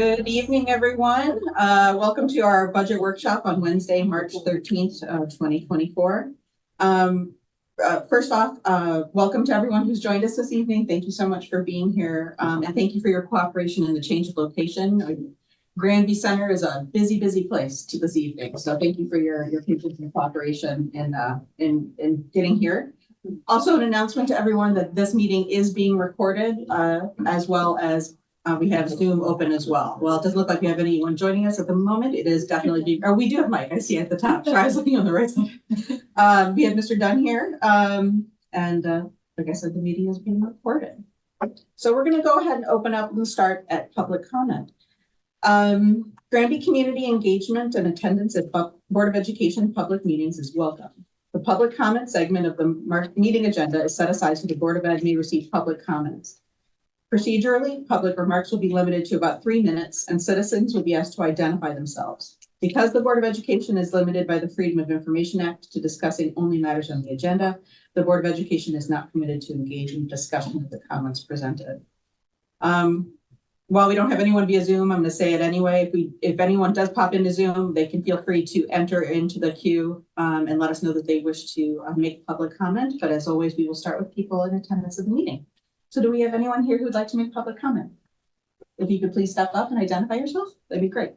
Good evening, everyone. Welcome to our budget workshop on Wednesday, March 13th, 2024. First off, welcome to everyone who's joined us this evening. Thank you so much for being here, and thank you for your cooperation in the change of location. Granby Center is a busy place this evening, so thank you for your patience and cooperation in getting here. Also, an announcement to everyone that this meeting is being recorded, as well as we have Zoom open as well. Well, it doesn't look like we have anyone joining us at the moment. It is definitely being, we do have Mike, I see at the top. Sorry, I was looking on the right side. We have Mr. Dunn here, and like I said, the meeting is being recorded. So we're going to go ahead and open up and start at public comment. Granby community engagement and attendance at Board of Education public meetings is welcome. The public comment segment of the meeting agenda is set aside so the Board of Ed may receive public comments. Procedurally, public remarks will be limited to about 3 minutes and citizens will be asked to identify themselves. Because the Board of Education is limited by the Freedom of Information Act to discussing only matters on the agenda, the Board of Education is not permitted to engage in discussion of the comments presented. While we don't have anyone via Zoom, I'm going to say it anyway. If anyone does pop into Zoom, they can feel free to enter into the queue and let us know that they wish to make public comment. But as always, we will start with people in attendance of the meeting. So do we have anyone here who would like to make public comment? If you could please step up and identify yourself, that'd be great.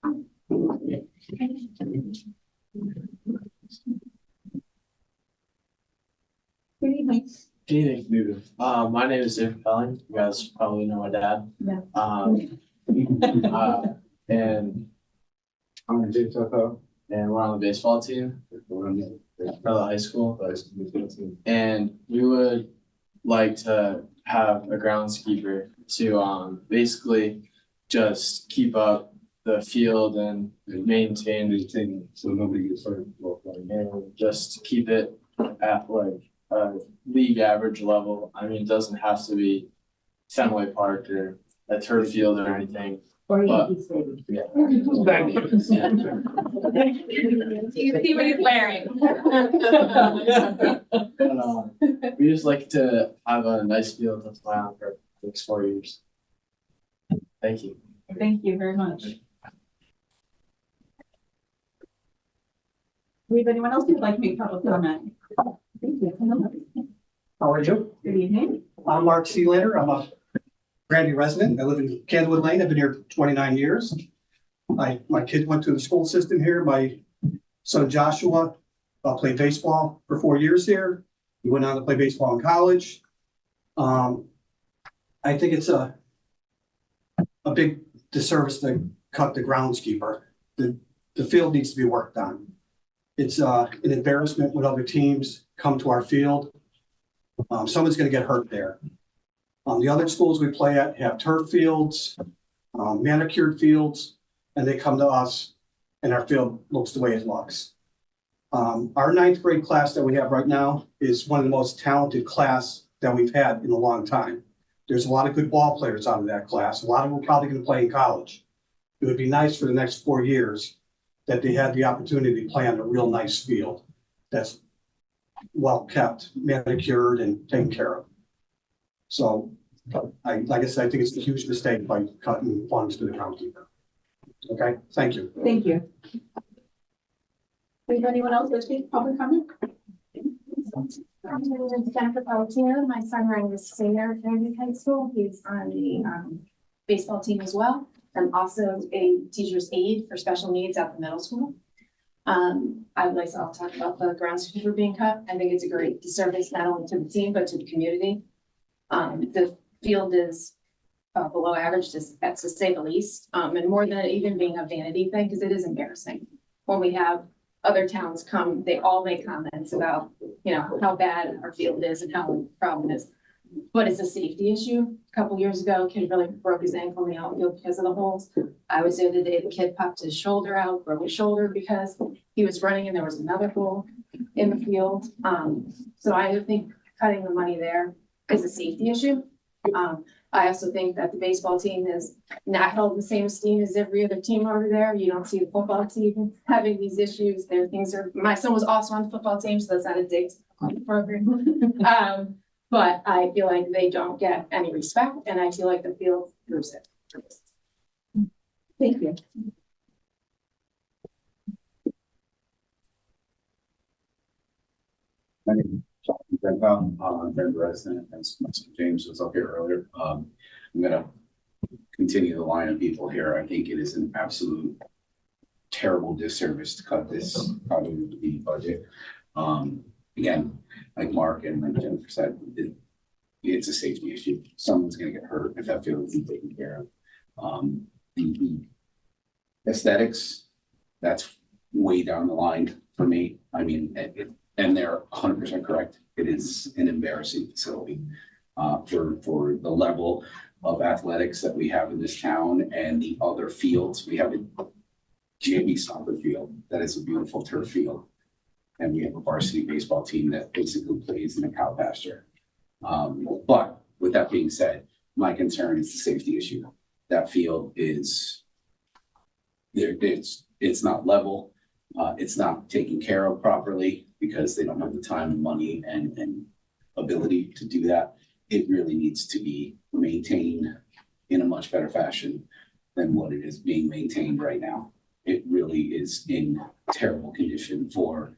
Good evening. Good evening. My name is David Pelling. You guys probably know my dad. Yeah. And I'm Jake Toko, and we're on the baseball team for the high school. And we would like to have a groundskeeper to basically just keep up the field and maintain everything so nobody gets hurt, and just keep it at like a league average level. I mean, it doesn't have to be Fenway Park or a turf field or anything. Or Yankee Stadium. Yeah. Thank you. You see what he's wearing. But, we just like to have a nice field to play on for the next 4 years. Thank you. Thank you very much. Do we have anyone else who'd like to make public comment? Thank you. How are you? Good evening. I'm Mark Sealander. I'm a Granby resident. I live in Candlewood Lane. I've been here 29 years. My kids went through the school system here. My son Joshua played baseball for 4 years here. He went on to play baseball in college. I think it's a big disservice to cut the groundskeeper. The field needs to be worked on. It's an embarrassment when other teams come to our field. Someone's going to get hurt there. The other schools we play at have turf fields, manicured fields, and they come to us and our field looks the way it looks. Our 9th grade class that we have right now is one of the most talented class that we've had in a long time. There's a lot of good ball players out of that class. A lot of them are probably going to play in college. It would be nice for the next 4 years that they had the opportunity to play on a real nice field that's well kept, manicured, and taken care of. So, like I said, I think it's a huge mistake by cutting funds to the groundskeeper. Okay, thank you. Thank you. Do we have anyone else that's making public comment? My name is Jennifer Palatino. My son Ryan is a senior at Granby High School. He's on the baseball team as well. I'm also a teacher's aide for special needs at the middle school. I would like to talk about the groundskeeper being cut. I think it's a great disservice not only to the team but to the community. The field is below average, that's to say the least, and more than even being a vanity thing, because it is embarrassing when we have other towns come. They all make comments about, you know, how bad our field is and how the problem is, but it's a safety issue. A couple years ago, a kid really broke his ankle in the outfield because of the holes. I was there the day the kid popped his shoulder out, broke his shoulder because he was running and there was another hole in the field. So I think cutting the money there is a safety issue. I also think that the baseball team is not held in the same esteem as every other team over there. You don't see the football team having these issues. My son was also on the football team, so that's not a dig on the program. But I feel like they don't get any respect, and I feel like the field proves it. Thank you. My name is Jonathan Granby. I'm a Granby resident, as my son James was up here earlier. I'm gonna continue the line of people here. I think it is an absolute terrible disservice to cut this out of the budget. Again, like Mark and like Jennifer said, it's a safety issue. Someone's gonna get hurt if that field isn't taken care of. The aesthetics, that's way down the line for me. I mean, and they're 100% correct. It is an embarrassing facility for the level of athletics that we have in this town and the other fields. We have a JV soccer field that is a beautiful turf field, and we have a varsity baseball team that basically plays in a cow pasture. But with that being said, my concern is the safety issue. That field is there. It's not level. It's not taken care of properly because they don't have the time and money and ability to do that. It really needs to be maintained in a much better fashion than what it is being maintained right now. It really is in terrible condition for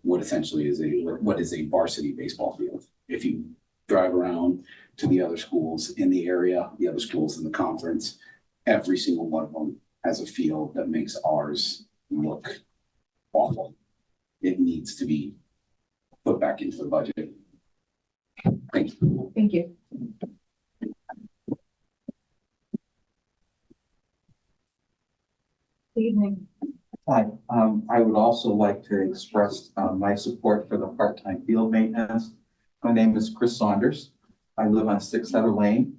what essentially is what is a varsity baseball field. If you drive around to the other schools in the area, the other schools in the conference, every single one of them has a field that makes ours look awful. It needs to be put back into the budget. Thank you. Thank you. Good evening. Hi, I would also like to express my support for the part-time field maintenance. My name is Chris Saunders. I live on 6 Heather Lane.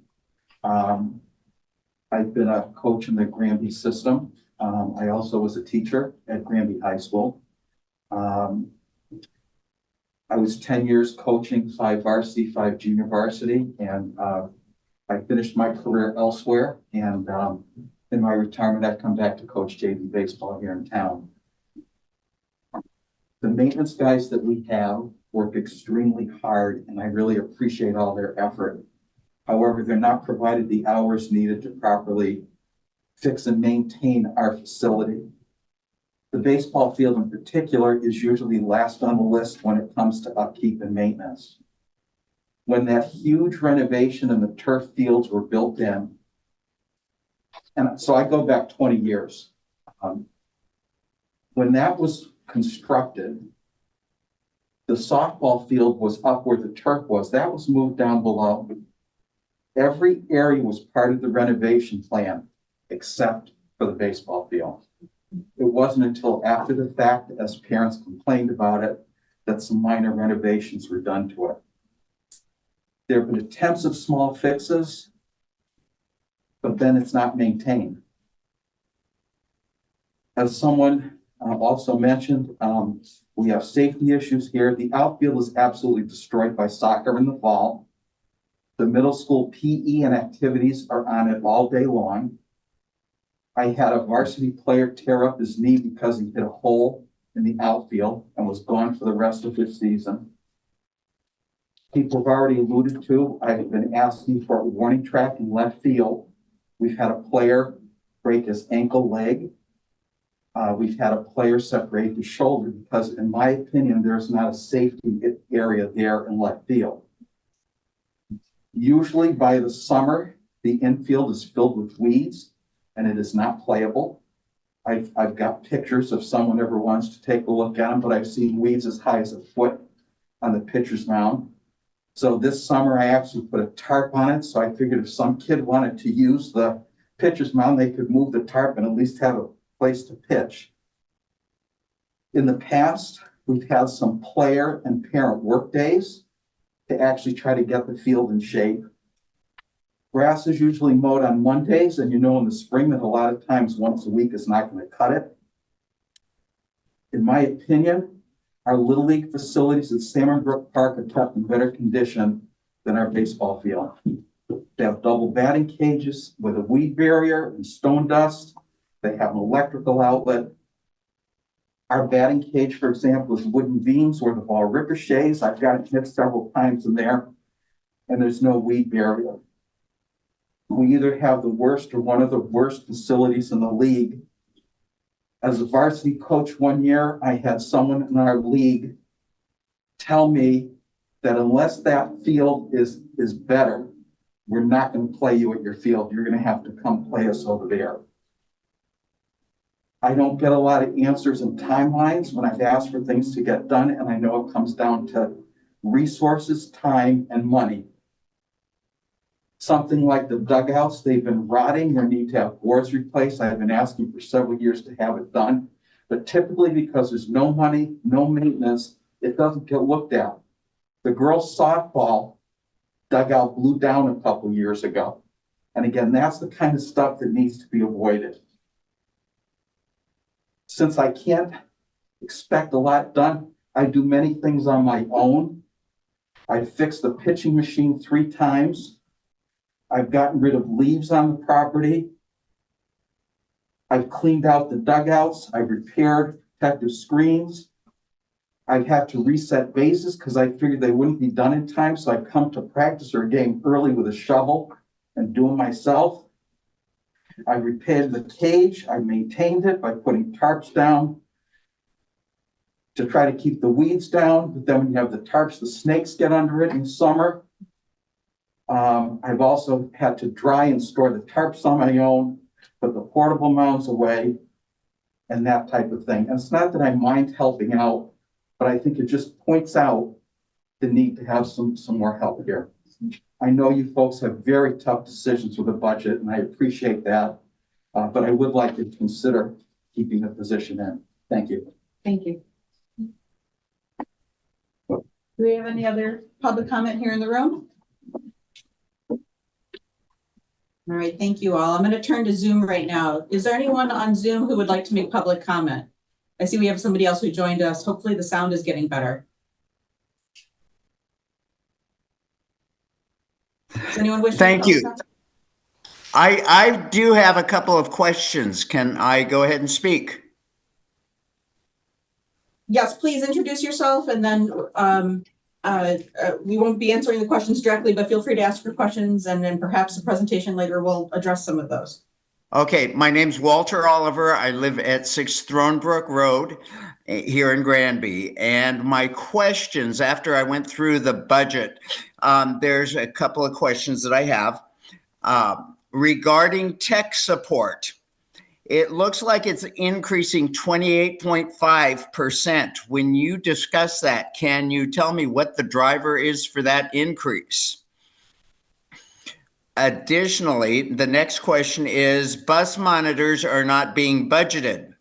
I've been a coach in the Granby system. I also was a teacher at Granby High School. I was 10 years coaching 5 varsity, 5 junior varsity, and I finished my career elsewhere. And in my retirement, I've come back to coach JV baseball here in town. The maintenance guys that we have work extremely hard, and I really appreciate all their effort. However, they're not provided the hours needed to properly fix and maintain our facility. The baseball field in particular is usually last on the list when it comes to upkeep and maintenance. When that huge renovation and the turf fields were built in, and so I go back 20 years. When that was constructed, the softball field was up where the turf was. That was moved down below. Every area was part of the renovation plan, except for the baseball field. It wasn't until after the fact, as parents complained about it, that some minor renovations were done to it. There have been attempts of small fixes, but then it's not maintained. As someone also mentioned, we have safety issues here. The outfield is absolutely destroyed by soccer in the fall. The middle school PE and activities are on it all day long. I had a varsity player tear up his knee because he hit a hole in the outfield and was gone for the rest of his season. People have already alluded to, I've been asking for a warning track in left field. We've had a player break his ankle leg. We've had a player separate his shoulder because, in my opinion, there's not a safety area there in left field. Usually by the summer, the infield is filled with weeds and it is not playable. I've got pictures if someone ever wants to take a look at them, but I've seen weeds as high as a foot on the pitcher's mound. So this summer I actually put a tarp on it. So I figured if some kid wanted to use the pitcher's mound, they could move the tarp and at least have a place to pitch. In the past, we've had some player and parent work days to actually try to get the field in shape. Grass is usually mowed on Mondays, and you know in the spring that a lot of times once a week is not going to cut it. In my opinion, our Little League facilities at Salmon Brook Park are kept in better condition than our baseball field. They have double batting cages with a weed barrier and stone dust. They have an electrical outlet. Our batting cage, for example, is wooden beams where the ball ricochets. I've got it hit several times in there, and there's no weed barrier. We either have the worst or one of the worst facilities in the league. As a varsity coach one year, I had someone in our league tell me that unless that field is better, we're not going to play you at your field. You're going to have to come play us over there. I don't get a lot of answers and timelines when I've asked for things to get done, and I know it comes down to resources, time, and money. Something like the dugouts, they've been rotting, they need to have boards replaced. I've been asking for several years to have it done, but typically because there's no money, no maintenance, it doesn't get looked at. The girls' softball dugout blew down a couple years ago. And again, that's the kind of stuff that needs to be avoided. Since I can't expect a lot done, I do many things on my own. I fixed the pitching machine 3 times. I've gotten rid of leaves on the property. I've cleaned out the dugouts. I've repaired protective screens. I've had to reset bases because I figured they wouldn't be done in time. So I've come to practice or a game early with a shovel and do them myself. I repaired the cage. I maintained it by putting tarps down to try to keep the weeds down. But then when you have the tarps, the snakes get under it in summer. I've also had to dry and store the tarps on my own, put the portable mounds away, and that type of thing. And it's not that I mind helping out, but I think it just points out the need to have some more help here. I know you folks have very tough decisions with the budget, and I appreciate that. But I would like you to consider keeping the position in. Thank you. Thank you. Do we have any other public comment here in the room? All right, thank you all. I'm going to turn to Zoom right now. Is there anyone on Zoom who would like to make public comment? I see we have somebody else who joined us. Hopefully the sound is getting better. Does anyone wish to make Thank you. public comment? I do have a couple of questions. Can I go ahead and speak? Yes, please introduce yourself, and then we won't be answering the questions directly, but feel free to ask your questions, and then perhaps the presentation later will address some of those. Okay, my name's Walter Oliver. I live at 6 Thornbrook Road here in Granby. And my questions, after I went through the budget, there's a couple of questions that I have. Regarding tech support, it looks like it's increasing 28.5%. When you discuss that, can you tell me what the driver is for that increase? Additionally, the next question is bus monitors are not being budgeted.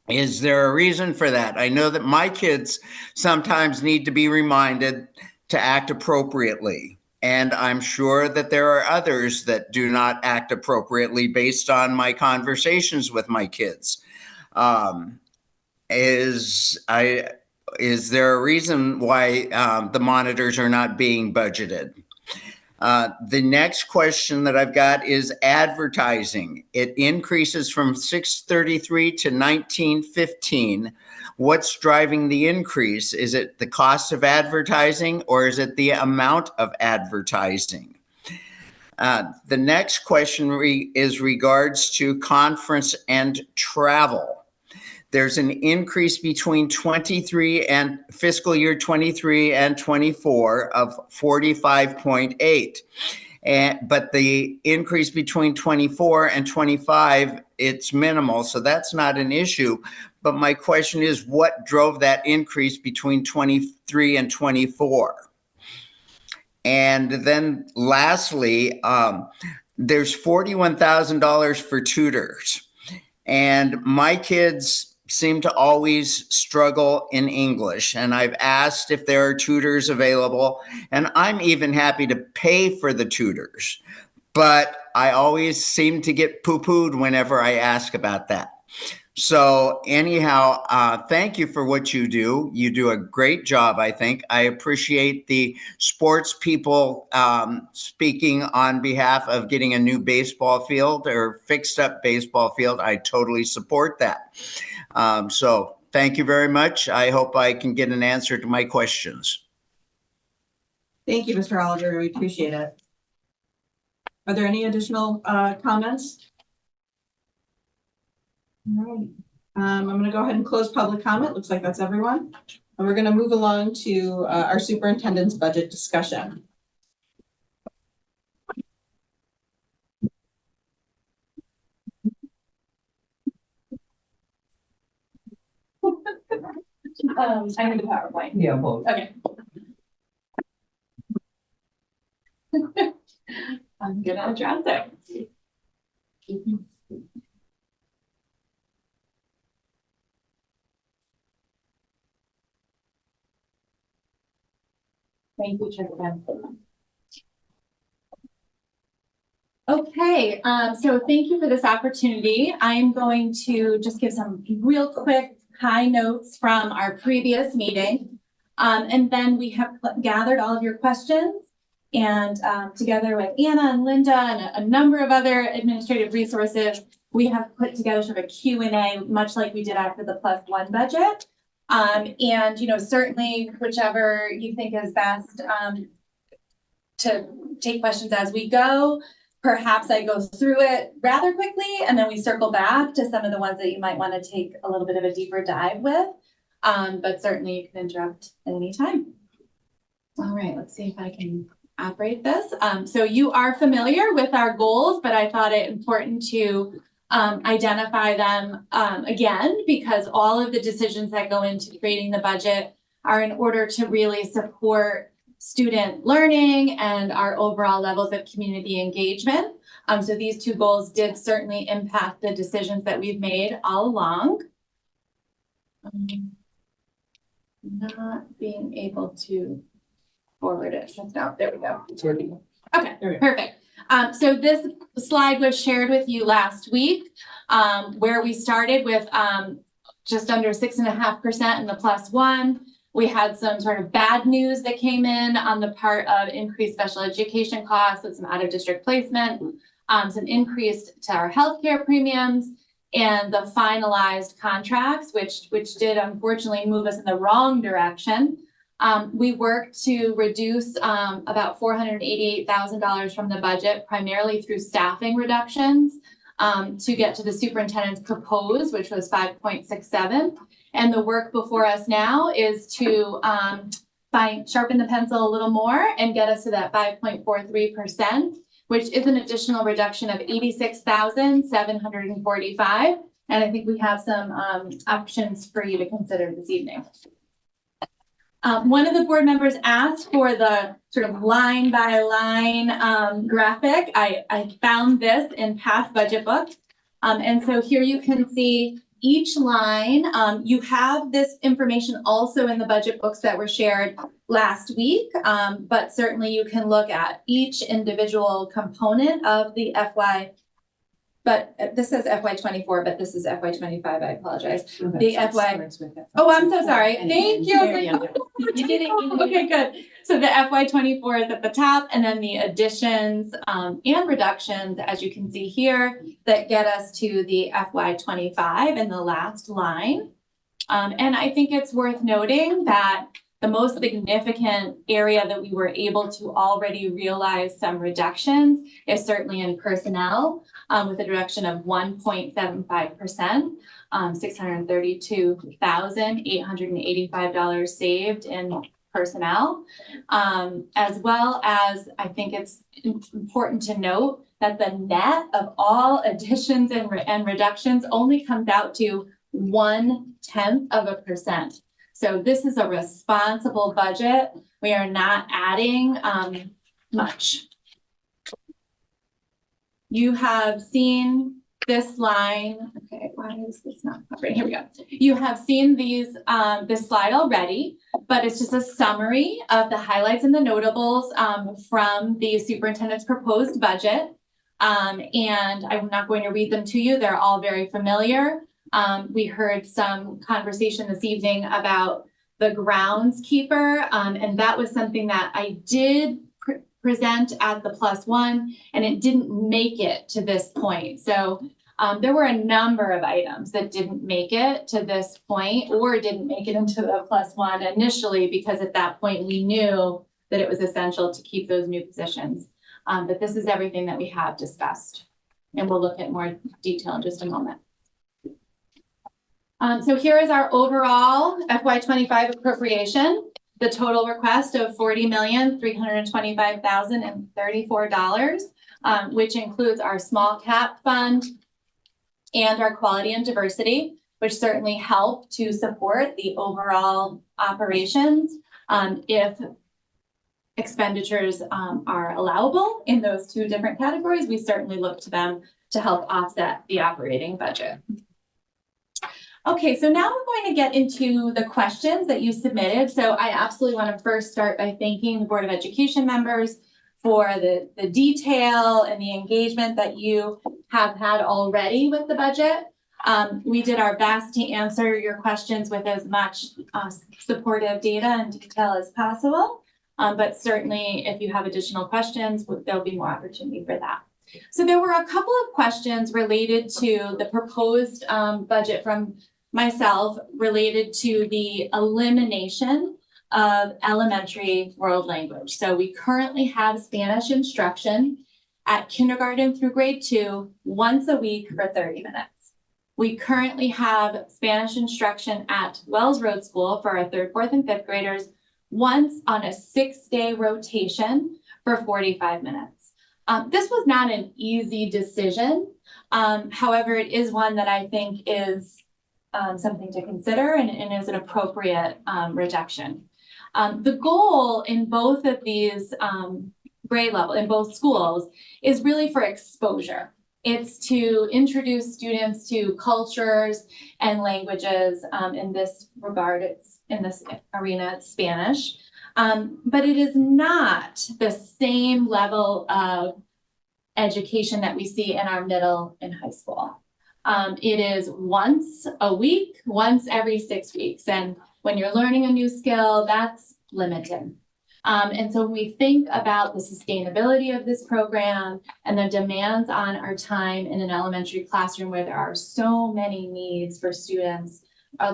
Is there a reason for that? I know that my kids sometimes need to be reminded to act appropriately. And I'm sure that there are others that do not act appropriately based on my conversations with my kids. Is there a reason why the monitors are not being budgeted? The next question that I've got is advertising. It increases from 633 to 1915. What's driving the increase? Is it the cost of advertising, or is it the amount of advertising? The next question is regards to conference and travel. There's an increase between 23 and fiscal year 23 and 24 of 45.8. But the increase between 24 and 25, it's minimal. So that's not an issue. But my question is, what drove that increase between 23 and 24? And then lastly, there's $41,000 for tutors. And my kids seem to always struggle in English. And I've asked if there are tutors available, and I'm even happy to pay for the tutors. But I always seem to get poo-pooed whenever I ask about that. So anyhow, thank you for what you do. You do a great job, I think. I appreciate the sports people speaking on behalf of getting a new baseball field or fixed up baseball field. I totally support that. So thank you very much. I hope I can get an answer to my questions. Thank you, Mr. Oliver. We appreciate it. Are there any additional comments? All right. I'm going to go ahead and close public comment. Looks like that's everyone. And we're going to move along to our superintendent's budget discussion. I need the PowerPoint. Yeah, both. Okay. I'm gonna address it. Thank you, Chair. Okay, so thank you for this opportunity. I'm going to just give some real quick high notes from our previous meeting. And then we have gathered all of your questions and together with Anna and Linda and a number of other administrative resources, we have put together sort of a Q&A, much like we did after the +1 budget. And, you know, certainly whichever you think is best to take questions as we go. Perhaps I go through it rather quickly and then we circle back to some of the ones that you might want to take a little bit of a deeper dive with. But certainly you can interrupt at any time. All right, let's see if I can operate this. So you are familiar with our goals, but I thought it important to identify them again, because all of the decisions that go into creating the budget are in order to really support student learning and our overall levels of community engagement. So these two goals did certainly impact the decisions that we've made all along. Not being able to forward it. No, there we go. It's working. Okay, perfect. So this slide was shared with you last week, where we started with just under 6.5% in the +1. We had some sort of bad news that came in on the part of increased special education costs with some out-of-district placement, some increase to our healthcare premiums, and the finalized contracts, which did unfortunately move us in the wrong direction. We worked to reduce about $488,000 from the budget, primarily through staffing reductions, to get to the superintendent's proposed, which was 5.67. And the work before us now is to sharpen the pencil a little more and get us to that 5.43%, which is an additional reduction of $86,745. And I think we have some options for you to consider this evening. One of the board members asked for the sort of line by line graphic. I found this in past budget books. And so here you can see each line. You have this information also in the budget books that were shared last week, but certainly you can look at each individual component of the FY, but this says FY24, but this is FY25, I apologize. The FY, oh, I'm so sorry. Thank you. You did it. Okay, good. So the FY24 is at the top, and then the additions and reductions, as you can see here, that get us to the FY25 in the last line. And I think it's worth noting that the most significant area that we were able to already realize some reductions is certainly in personnel, with a reduction of 1.75%, $632,885 saved in personnel, as well as I think it's important to note that the net of all additions and reductions only comes out to 0.1%. So this is a responsible budget. We are not adding much. You have seen this line. Okay, why is this not covering? Here we go. You have seen these this slide already, but it's just a summary of the highlights and the notables from the superintendent's proposed budget. And I'm not going to read them to you. They're all very familiar. We heard some conversation this evening about the groundskeeper, and that was something that I did present at the +1, and it didn't make it to this point. So there were a number of items that didn't make it to this point or didn't make it into the +1 initially, because at that point we knew that it was essential to keep those new positions. But this is everything that we have discussed. And we'll look at more detail in just a moment. So here is our overall FY25 appropriation. The total request of $40,325,034, which includes our small cap fund and our quality and diversity, which certainly help to support the overall operations. If expenditures are allowable in those two different categories, we certainly look to them to help offset the operating budget. Okay, so now we're going to get into the questions that you submitted. So I absolutely want to first start by thanking the Board of Education members for the detail and the engagement that you have had already with the budget. We did our best to answer your questions with as much supportive data and detail as possible. But certainly if you have additional questions, there'll be more opportunity for that. So there were a couple of questions related to the proposed budget from myself related to the elimination of elementary world language. So we currently have Spanish instruction at kindergarten through grade 2 once a week for 30 minutes. We currently have Spanish instruction at Wells Road School for our 3rd, 4th, and 5th graders once on a 6-day rotation for 45 minutes. This was not an easy decision. However, it is one that I think is something to consider and is an appropriate reduction. The goal in both of these grade level, in both schools, is really for exposure. It's to introduce students to cultures and languages. In this regard, it's in this arena, it's Spanish. But it is not the same level of education that we see in our middle and high school. It is once a week, once every 6 weeks. And when you're learning a new skill, that's limited. And so when we think about the sustainability of this program and the demands on our time in an elementary classroom where there are so many needs for students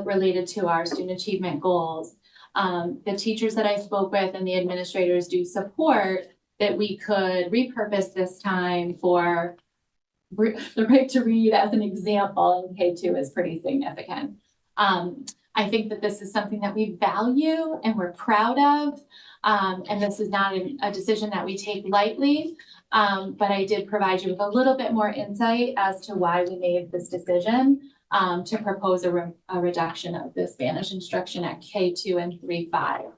related to our student achievement goals, the teachers that I spoke with and the administrators do support that we could repurpose this time for the right to read as an example in K2 is pretty significant. I think that this is something that we value and we're proud of. And this is not a decision that we take lightly, but I did provide you with a little bit more insight as to why we made this decision to propose a reduction of the Spanish instruction at K2 and 3-5.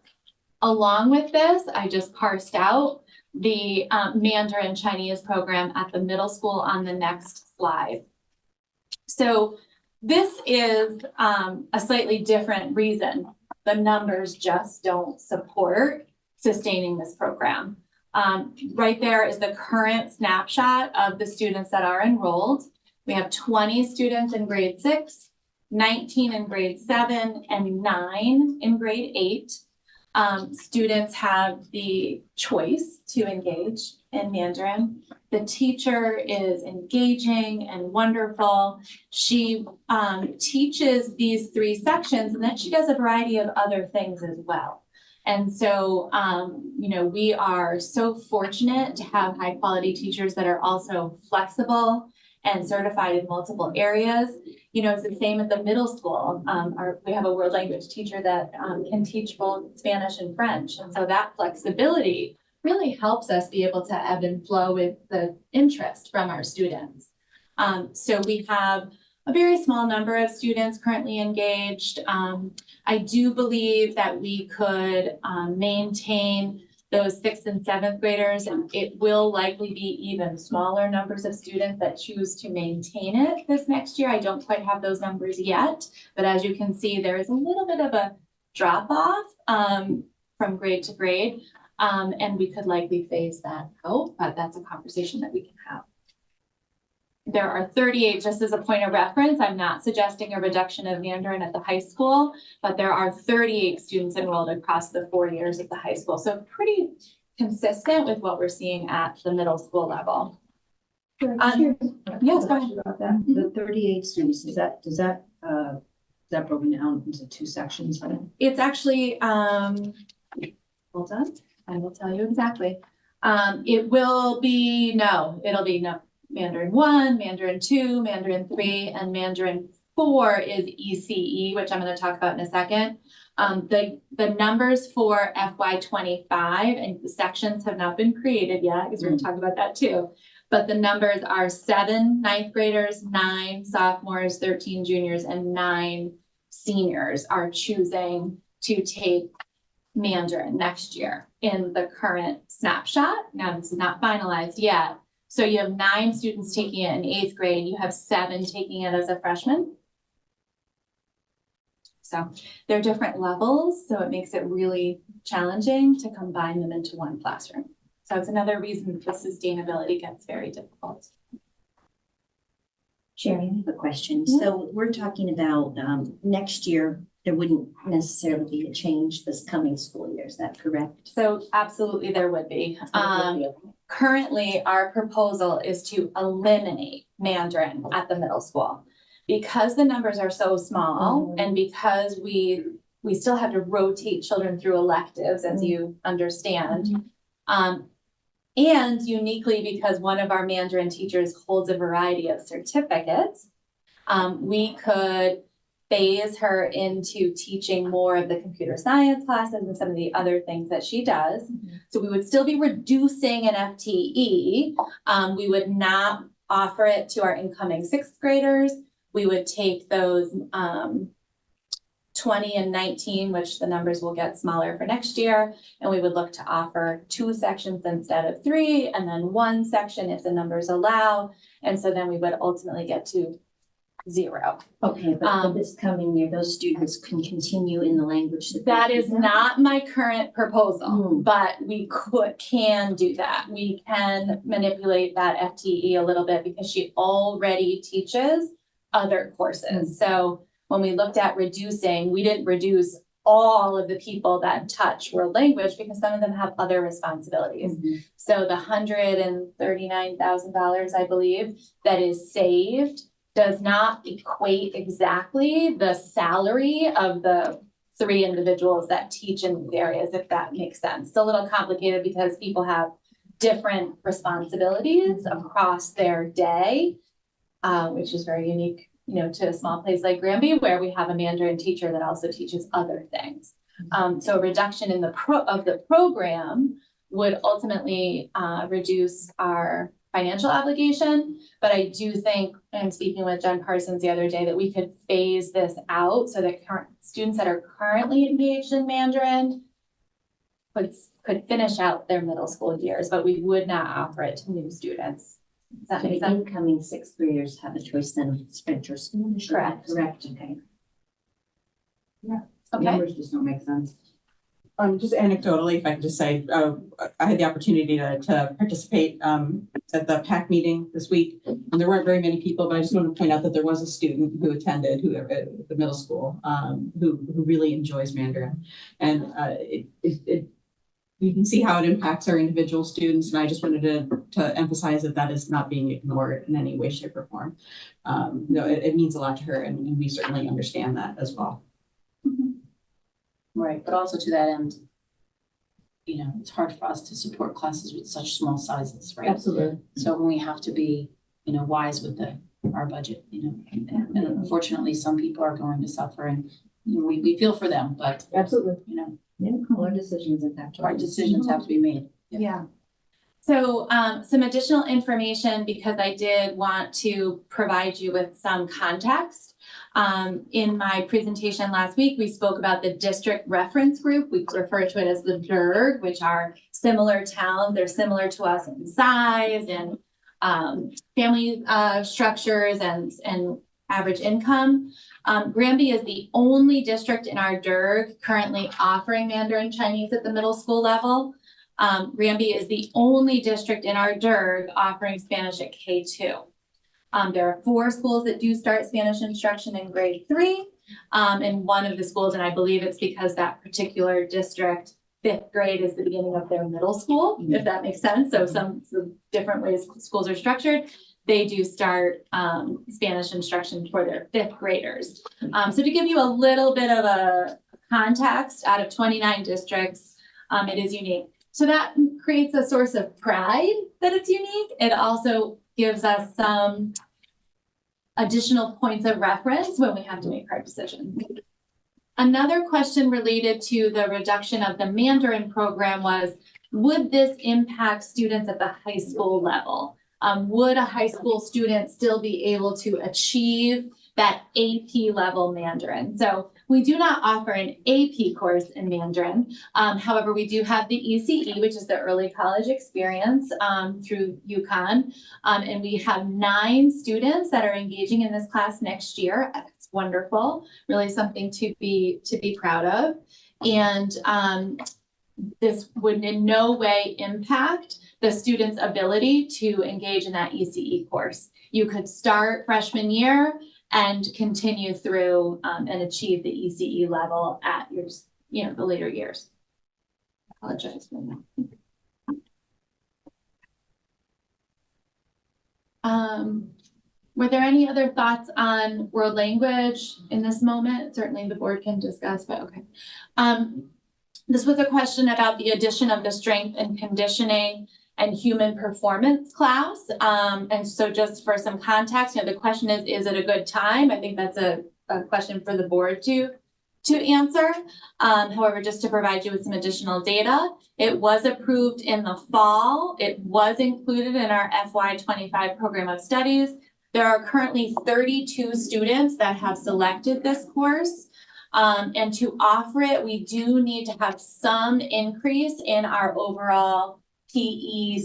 Along with this, I just parsed out the Mandarin Chinese program at the middle school on the next slide. So this is a slightly different reason. The numbers just don't support sustaining this program. Right there is the current snapshot of the students that are enrolled. We have 20 students in grade 6, 19 in grade 7, and 9 in grade 8. Students have the choice to engage in Mandarin. The teacher is engaging and wonderful. She teaches these 3 sections, and then she does a variety of other things as well. And so, you know, we are so fortunate to have high quality teachers that are also flexible and certified in multiple areas. You know, it's the same at the middle school. We have a world language teacher that can teach both Spanish and French. And so that flexibility really helps us be able to ebb and flow with the interest from our students. So we have a very small number of students currently engaged. I do believe that we could maintain those 6th and 7th graders, and it will likely be even smaller numbers of students that choose to maintain it this next year. I don't quite have those numbers yet, but as you can see, there is a little bit of a drop off from grade to grade, and we could likely phase that out, but that's a conversation that we can have. There are 38, just as a point of reference, I'm not suggesting a reduction of Mandarin at the high school, but there are 38 students enrolled across the 4 years at the high school. So pretty consistent with what we're seeing at the middle school level. Yes, go ahead. About that. The 38 students, is that broken down into 2 sections? Right? It's actually, hold on, I will tell you exactly. It will be, it'll be Mandarin 1, Mandarin 2, Mandarin 3, and Mandarin 4 is ECE, which I'm going to talk about in a second. The numbers for FY 25 and the sections have not been created yet, because we're going to talk about that too. But the numbers are 7 ninth graders, 9 sophomores, 13 juniors, and 9 seniors are choosing to take Mandarin next year in the current snapshot. Now, this is not finalized yet. So you have 9 students taking it in 8th grade. You have 7 taking it as a freshman. So they're different levels, so it makes it really challenging to combine them into one classroom. So it's another reason that the sustainability gets very difficult. Sherry, I have a question. Yeah. So we're talking about next year, there wouldn't necessarily be a change this coming school year. Is that correct? So absolutely there would be. Currently, our proposal is to eliminate Mandarin at the middle school. Because the numbers are so small and because we still have to rotate children through electives, as you understand. And uniquely, because one of our Mandarin teachers holds a variety of certificates, we could phase her into teaching more of the computer science classes and some of the other things that she does. So we would still be reducing an FTE. We would not offer it to our incoming 6th graders. We would take those 20 and 19, which the numbers will get smaller for next year, and we would look to offer 2 sections instead of 3, and then 1 section if the numbers allow. And so then we would ultimately get to 0. Okay, but for this coming year, those students can continue in the language that is not my current proposal, but we can do that. We can manipulate that FTE a little bit because she already teaches other courses. So when we looked at reducing, we didn't reduce all of the people that touch world language because some of them have other responsibilities. So the $139,000, I believe, that is saved does not equate exactly the salary of the 3 individuals that teach in these areas, if that makes sense. It's a little complicated because people have different responsibilities across their day, which is very unique, to a small place like Granby, where we have a Mandarin teacher that also teaches other things. So a reduction in the program would ultimately reduce our financial obligation, but I do think, I'm speaking with Jen Parsons the other day, that we could phase this out so that current students that are currently engaged in Mandarin could finish out their middle school years, but we would not offer it to new students. Does that make sense? Incoming 6th graders have a choice then of French or Spanish. Correct. Correct, okay. Okay. Numbers just don't make sense. Just anecdotally, if I could just say, I had the opportunity to participate at the PAC meeting this week, and there weren't very many people, but I just want to point out that there was a student who attended at the middle school who really enjoys Mandarin, and you can see how it impacts our individual students, and I just wanted to emphasize that is not being ignored in any way, shape, or form. No, it means a lot to her, and we certainly understand that as well. Right, but also to that end, it's hard for us to support classes with such small sizes, right? Absolutely. So we have to be, wise with our budget, and unfortunately, some people are going to suffer, and we feel for them, but Absolutely. Yeah, all our decisions impact our decisions have to be made. Yeah. So some additional information, because I did want to provide you with some context. In my presentation last week, we spoke about the district reference group. We refer to it as the DIRG, which are similar towns. They're similar to us in size and family structures and average income. Granby is the only district in our DIRG currently offering Mandarin Chinese at the middle school level. Granby is the only district in our DIRG offering Spanish at K2. There are 4 schools that do start Spanish instruction in grade 3. And one of the schools, and I believe it's because that particular district, 5th grade is the beginning of their middle school, if that makes sense. So some different ways schools are structured. They do start Spanish instruction for their 5th graders. So to give you a little bit of a context, out of 29 districts, it is unique. So that creates a source of pride that it's unique. It also gives us some additional points of reference when we have to make hard decisions. Another question related to the reduction of the Mandarin program was, would this impact students at the high school level? Would a high school student still be able to achieve that AP level Mandarin? So we do not offer an AP course in Mandarin. However, we do have the ECE, which is the early college experience through UConn. And we have 9 students that are engaging in this class next year. It's wonderful, really something to be proud of. And this would in no way impact the student's ability to engage in that ECE course. You could start freshman year and continue through and achieve the ECE level at your, the later years. I apologize for that. Were there any other thoughts on world language in this moment? Certainly the board can discuss, but okay. This was a question about the addition of the strength and conditioning and human performance class. And so just for some context, the question is it a good time? I think that's a question for the board to answer. However, just to provide you with some additional data, it was approved in the fall. It was included in our FY25 program of studies. There are currently 32 students that have selected this course. And to offer it, we do need to have some increase in our overall PE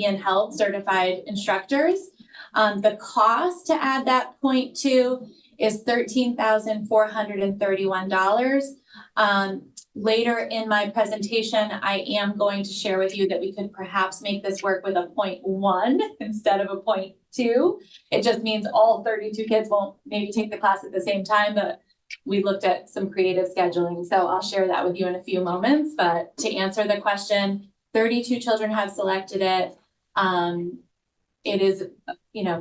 and health certified instructors. The cost to add that 0.2 is $13,431. Later in my presentation, I am going to share with you that we could perhaps make this work with a 0.1 instead of a 0.2. It just means all 32 kids won't maybe take the class at the same time, but we looked at some creative scheduling. So I'll share that with you in a few moments. But to answer the question, 32 children have selected it. It is,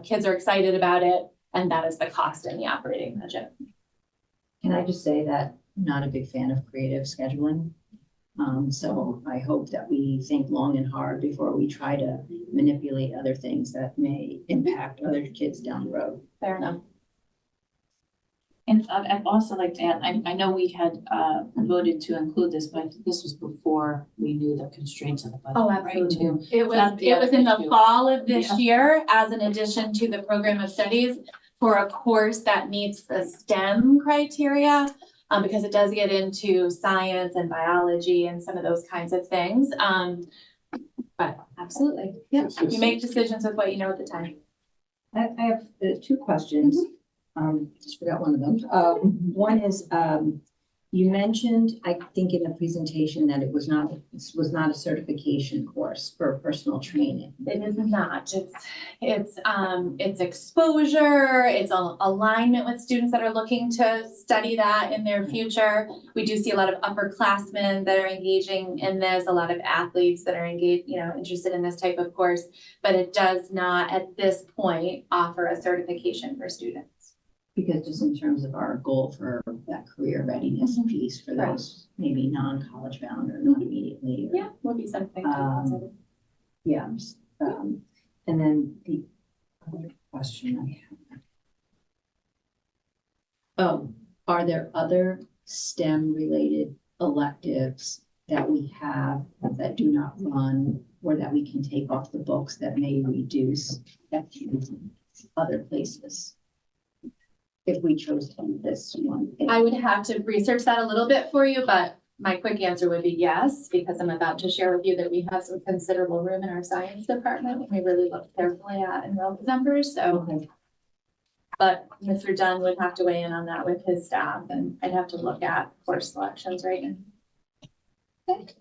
kids are excited about it, and that is the cost in the operating budget. Can I just say that I'm not a big fan of creative scheduling? So I hope that we think long and hard before we try to manipulate other things that may impact other kids down the road. Fair enough. And I'd also like to add, I know we had voted to include this, but this was before we knew the constraints of the budget. Oh, right, absolutely. too. It was in the fall of this year as an addition to the program of studies for a course that meets the STEM criteria, because it does get into science and biology and some of those kinds of things. But absolutely, yeah, you make decisions with what you know at the time. I have 2 questions. Just forgot one of them. One is, you mentioned, I think in the presentation, that it was not a certification course for personal training. It is not. It's exposure. It's alignment with students that are looking to study that in their future. We do see a lot of upperclassmen that are engaging in this. A lot of athletes that are engaged, interested in this type of course. But it does not, at this point, offer a certification for students. Because just in terms of our goal for that career readiness piece for those maybe non-college bound or not immediately. Yeah, would be something to consider. Yeah. And then the other question I have. Are there other STEM related electives that we have that do not run or that we can take off the books that may reduce other places? If we chose to do this one. I would have to research that a little bit for you, but my quick answer would be yes, because I'm about to share with you that we have some considerable room in our science department. We really looked carefully at enrollment numbers, so. Okay. But Mr. Dunn would have to weigh in on that with his staff, and I'd have to look at course selections right now. Okay.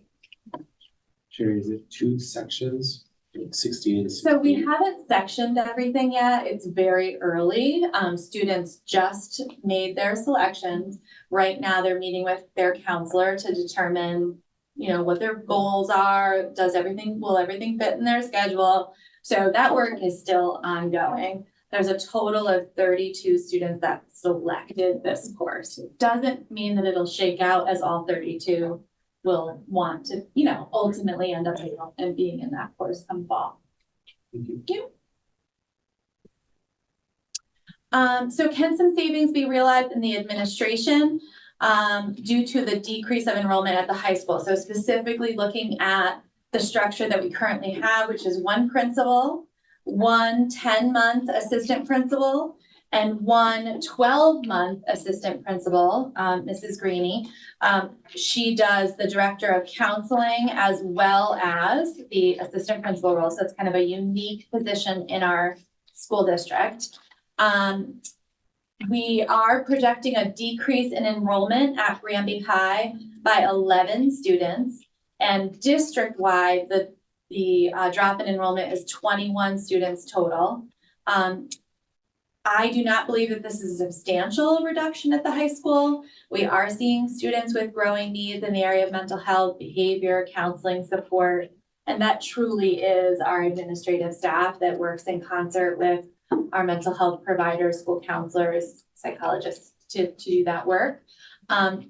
Sherry, is it 2 sections? 16 and 16. So we haven't sectioned everything yet. It's very early. Students just made their selections. Right now, they're meeting with their counselor to determine, what their goals are. Will everything fit in their schedule? So that work is still ongoing. There's a total of 32 students that selected this course. It doesn't mean that it'll shake out as all 32 will want to, ultimately end up and being in that course come fall. Thank you. Thank you. So can some savings be realized in the administration due to the decrease of enrollment at the high school? So specifically looking at the structure that we currently have, which is one principal, one 10-month assistant principal, and one 12-month assistant principal, Mrs. Greeny. She does the director of counseling as well as the assistant principal role. So it's kind of a unique position in our school district. We are projecting a decrease in enrollment at Granby High by 11 students, and district-wide, the drop in enrollment is 21 students total. I do not believe that this is a substantial reduction at the high school. We are seeing students with growing needs in the area of mental health, behavior, counseling support, and that truly is our administrative staff that works in concert with our mental health providers, school counselors, psychologists to do that work.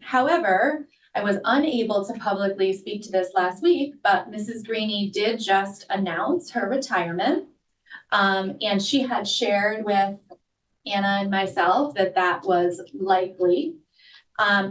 However, I was unable to publicly speak to this last week, but Mrs. Greeny did just announce her retirement. And she had shared with Anna and myself that was likely.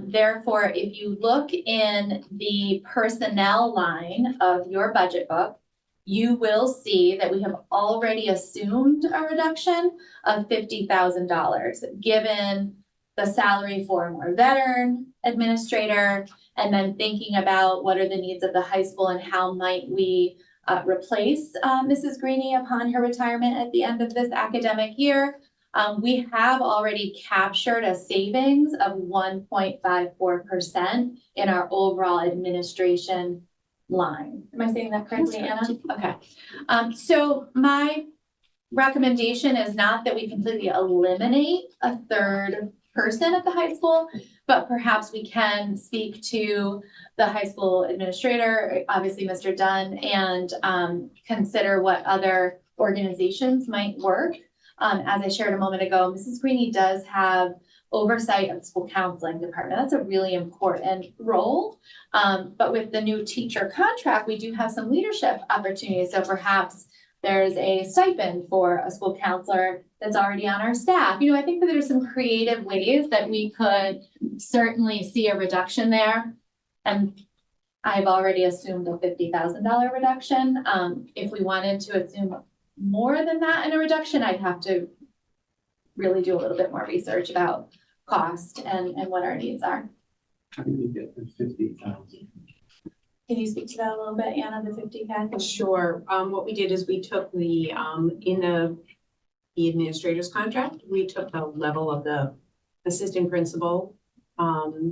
Therefore, if you look in the personnel line of your budget book, you will see that we have already assumed a reduction of $50,000, given the salary for a more veteran administrator, and then thinking about what are the needs of the high school and how might we replace Mrs. Greeny upon her retirement at the end of this academic year. We have already captured a savings of 1.54% in our overall administration line. Am I saying that correctly, Anna? Okay. So my recommendation is not that we completely eliminate a third person at the high school, but perhaps we can speak to the high school administrator, obviously Mr. Dunn, and consider what other organizations might work. As I shared a moment ago, Mrs. Greeny does have oversight of the school counseling department. That's a really important role. But with the new teacher contract, we do have some leadership opportunities. So perhaps there's a stipend for a school counselor that's already on our staff. I think that there's some creative ways that we could certainly see a reduction there. And I've already assumed a $50,000 reduction. If we wanted to assume more than that in a reduction, I'd have to really do a little bit more research about cost and what our needs are. How do you get the 50,000? Can you speak to that a little bit, Anna, the 50K? Sure. What we did is we took the administrator's contract, we took the level of the assistant principal.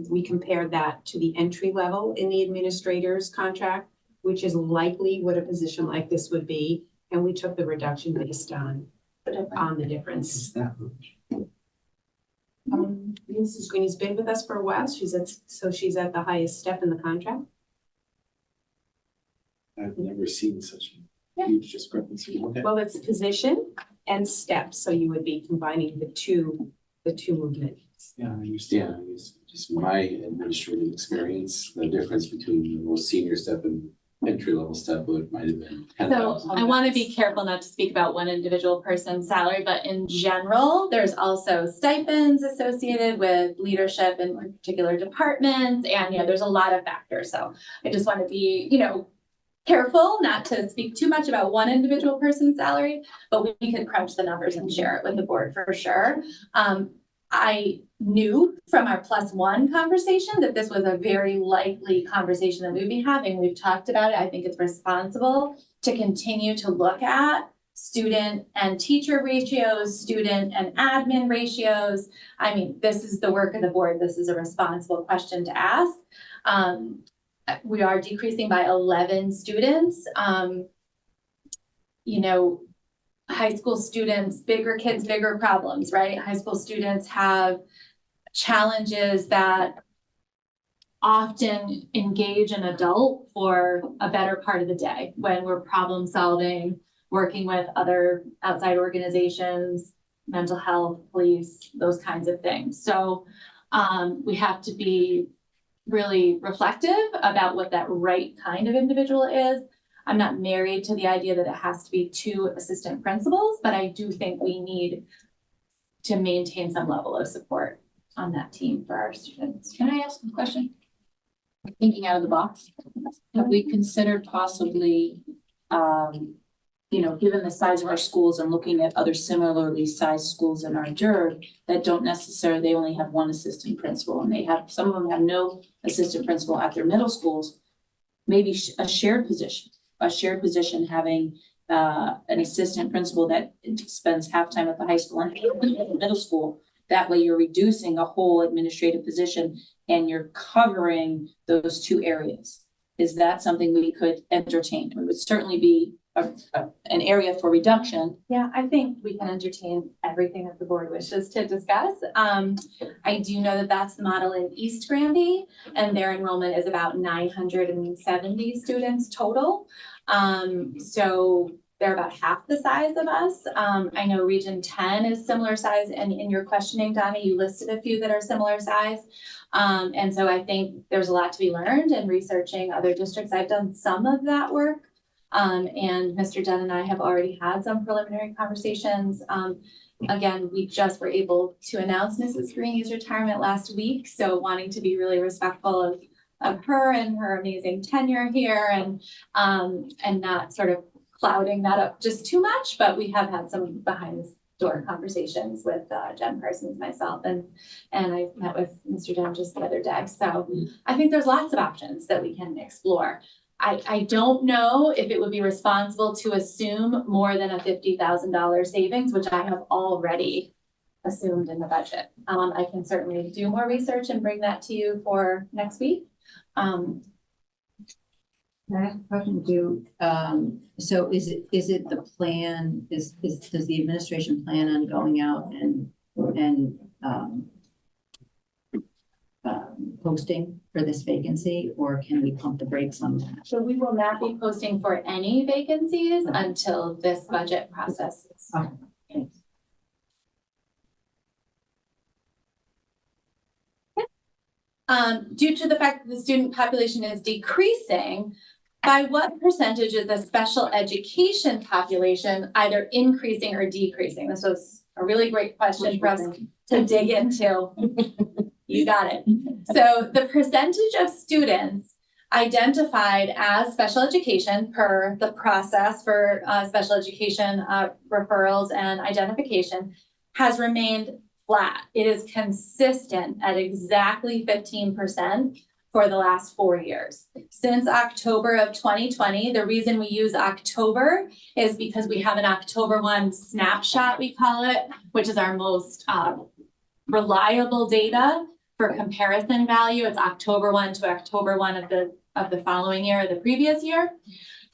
We compared that to the entry level in the administrator's contract, which is likely what a position like this would be. And we took the reduction based on the difference. Is that much? Mrs. Greeny's been with us for a while. She's at the highest step in the contract. I've never seen such a huge discrepancy. Okay. Well, it's position and step, so you would be combining the two movements. Yeah, I understand. I guess just my administrative experience, the difference between the most senior step and entry level step might have been 10,000. So I want to be careful not to speak about one individual person's salary, but in general, there's also stipends associated with leadership in particular departments. And, there's a lot of factors. So I just want to be, careful not to speak too much about one individual person's salary, but we could crunch the numbers and share it with the board for sure. I knew from our +1 conversation that this was a very likely conversation that we'd be having. We've talked about it. I think it's responsible to continue to look at student and teacher ratios, student and admin ratios. I mean, this is the work of the board. This is a responsible question to ask. We are decreasing by 11 students. High school students, bigger kids, bigger problems, right? High school students have challenges that often engage an adult for a better part of the day when we're problem solving, working with other outside organizations, mental health, police, those kinds of things. So we have to be really reflective about what that right kind of individual is. I'm not married to the idea that it has to be 2 assistant principals, but I do think we need to maintain some level of support on that team for our students. Can I ask a question? Thinking out of the box, have we considered possibly, given the size of our schools and looking at other similarly sized schools in our JERD that don't necessarily, they only have 1 assistant principal and some of them have no assistant principal at their middle schools, maybe a shared position having an assistant principal that spends half time at the high school and half time at the middle school. That way you're reducing a whole administrative position and you're covering those 2 areas. Is that something we could entertain? It would certainly be an area for reduction. Yeah, I think we can entertain everything that the board wishes to discuss. I do know that that's the model in East Granby, and their enrollment is about 970 students total. So they're about half the size of us. I know Region 10 is similar size, and in your questioning, Donna, you listed a few that are similar size. And so I think there's a lot to be learned in researching other districts. I've done some of that work. And Mr. Dunn and I have already had some preliminary conversations. Again, we just were able to announce Mrs. Greeny's retirement last week. So wanting to be really respectful of her and her amazing tenure here and not sort of clouding that up just too much, but we have had some behind the door conversations with Jen Parsons, myself, and I met with Mr. Dunn just the other day. So I think there's lots of options that we can explore. I don't know if it would be responsible to assume more than a $50,000 savings, which I have already assumed in the budget. I can certainly do more research and bring that to you for next week. Can I ask a question too? So is it the plan, does the administration plan on going out and posting for this vacancy, or can we pump the brakes on that? So we will not be posting for any vacancies until this budget process is. Okay, thanks. Due to the fact that the student population is decreasing, by what percentage is the special education population either increasing or decreasing? This was a really great question for us to dig into. You got it. So the percentage of students identified as special education per the process for special education referrals and identification has remained flat. It is consistent at exactly 15% for the last 4 years. Since October of 2020, the reason we use October is because we have an October 1 snapshot, we call it, which is our most reliable data for comparison value. It's October 1 to October 1 of the following year or the previous year.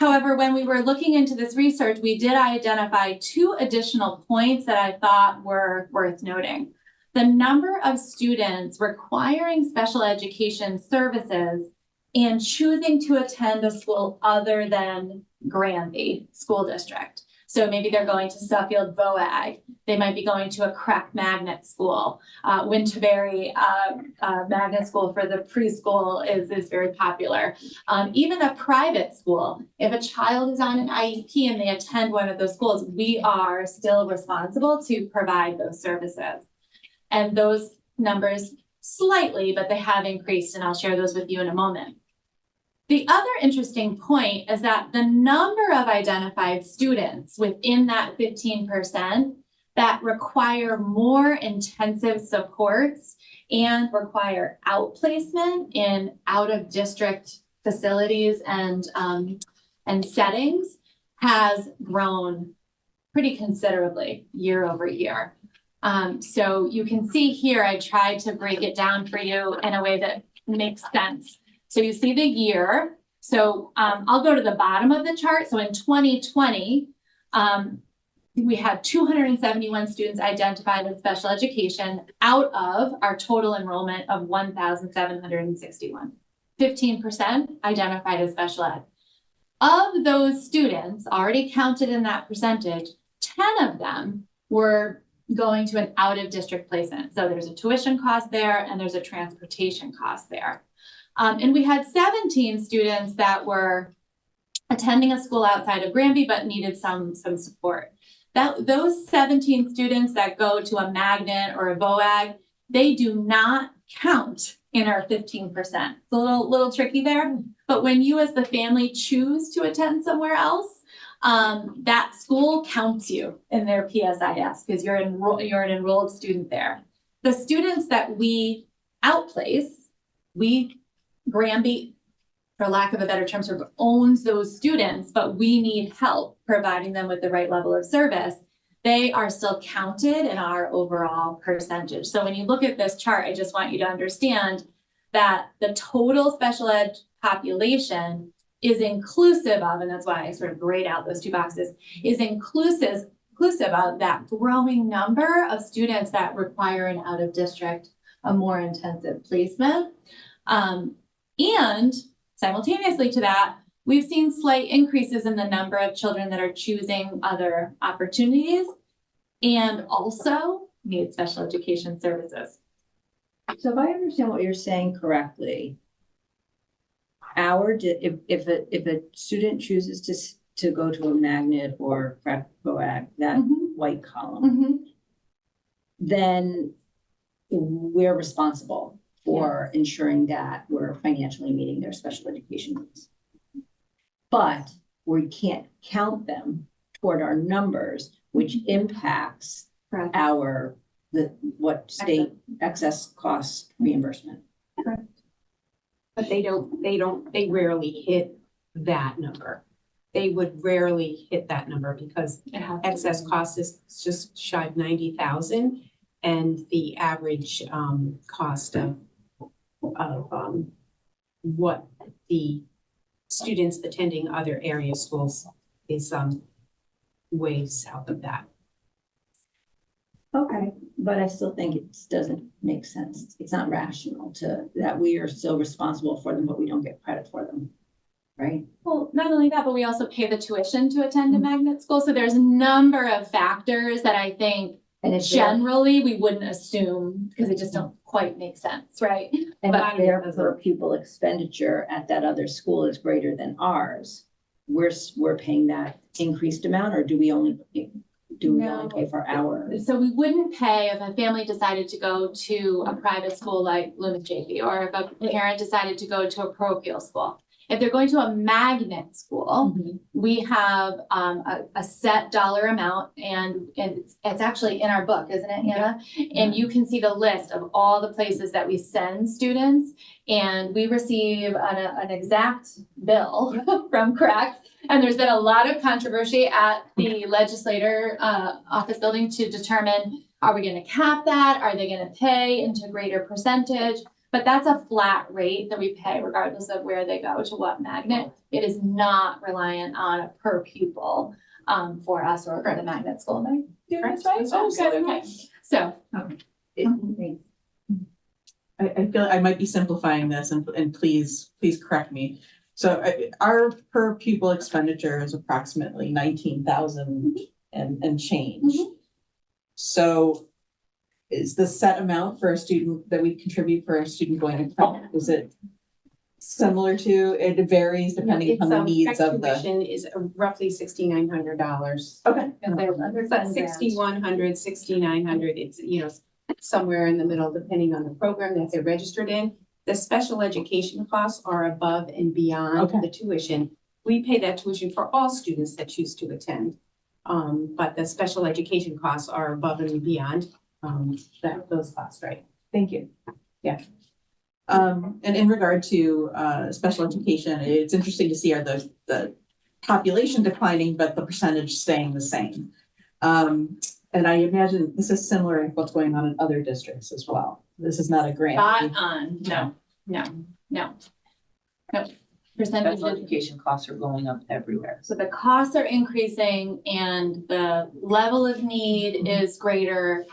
However, when we were looking into this research, we did identify 2 additional points that I thought were worth noting. The number of students requiring special education services and choosing to attend a school other than Granby School District. So maybe they're going to Suffield VOAG. They might be going to a Crack Magnet School. Winterberry Magnet School for the preschool is very popular. Even a private school, if a child is on an IEP and they attend one of those schools, we are still responsible to provide those services. And those numbers slightly, but they have increased, and I'll share those with you in a moment. The other interesting point is that the number of identified students within that 15% that require more intensive supports and require outplacement in out-of-district facilities and settings has grown pretty considerably year over year. So you can see here, I tried to break it down for you in a way that makes sense. So you see the year. So I'll go to the bottom of the chart. So in 2020, we had 271 students identified as special education out of our total enrollment of 1,761. 15% identified as special ed. Of those students already counted in that percentage, 10 of them were going to an out-of-district placement. So there's a tuition cost there and there's a transportation cost there. And we had 17 students that were attending a school outside of Granby, but needed some support. Those 17 students that go to a magnet or a VOAG, they do not count in our 15%. It's a little tricky there, but when you as the family choose to attend somewhere else, that school counts you in their PSIS because you're an enrolled student there. The students that we outplace, Granby, for lack of a better term, sort of owns those students, but we need help providing them with the right level of service. They are still counted in our overall percentage. So when you look at this chart, I just want you to understand that the total special ed population is inclusive of, and that's why I sort of grayed out those two boxes, is inclusive of that growing number of students that require an out of district, a more intensive placement. And simultaneously to that, we've seen slight increases in the number of children that are choosing other opportunities and also need special education services. So if I understand what you're saying correctly, if a student chooses to go to a magnet or prep VOAG, that white column, then we're responsible for ensuring that we're financially meeting their special education needs. But we can't count them toward our numbers, which impacts what state excess cost reimbursement. But they rarely hit that number. They would rarely hit that number because excess cost is just shy of 90,000, and the average cost of what the students attending other area schools is way south of that. Okay, but I still think it doesn't make sense. It's not rational that we are still responsible for them, but we don't get credit for them, right? Well, not only that, but we also pay the tuition to attend a magnet school. So there's a number of factors that I think generally we wouldn't assume because it just don't quite make sense, right? And if their per pupil expenditure at that other school is greater than ours, we're paying that increased amount, or do we only pay for our? So we wouldn't pay if a family decided to go to a private school like Loomis JP, or if a parent decided to go to a parochial school. If they're going to a magnet school, we have a set dollar amount, and it's actually in our book, isn't it, Anna? And you can see the list of all the places that we send students, and we receive an exact bill from Correct. And there's been a lot of controversy at the legislator office building to determine, are we going to cap that? Are they going to pay into greater percentage? But that's a flat rate that we pay regardless of where they go to what magnet. It is not reliant on a per pupil for us or the magnet school. Am I doing this right? Oh, good, okay. So. I feel I might be simplifying this, and please correct me. So our per pupil expenditure is approximately 19,000 and change. So is the set amount for a student that we contribute for a student going to prep, is it similar to, it varies depending upon the needs of the. Tuition is roughly $6,900. Okay. If they're under But 6,100, 6,900, it's, somewhere in the middle, depending on the program that they're registered in. The special education costs are above and beyond the tuition. We pay that tuition for all students that choose to attend. But the special education costs are above and beyond those costs, right? Thank you. Yeah. And in regard to special education, it's interesting to see the population declining, but the percentage staying the same. And I imagine this is similar to what's going on in other districts as well. This is not a grant. Spot on. No. Percentage Special education costs are going up everywhere. So the costs are increasing and the level of need is greater,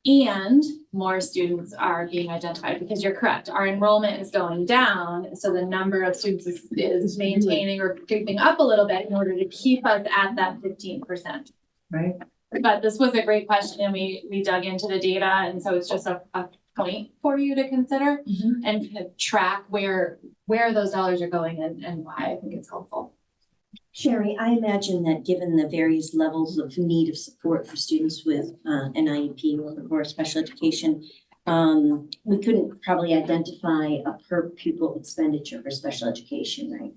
and more students are being identified, because you're correct, our enrollment is going down. So the number of students is maintaining or creeping up a little bit in order to keep us at that 15%. Right. But this was a great question, and we dug into the data, and so it's just a point for you to consider and kind of track where those dollars are going and why. I think it's helpful. Sherry, I imagine that given the various levels of need of support for students with an IEP or special education, we couldn't probably identify a per pupil expenditure for special education, right?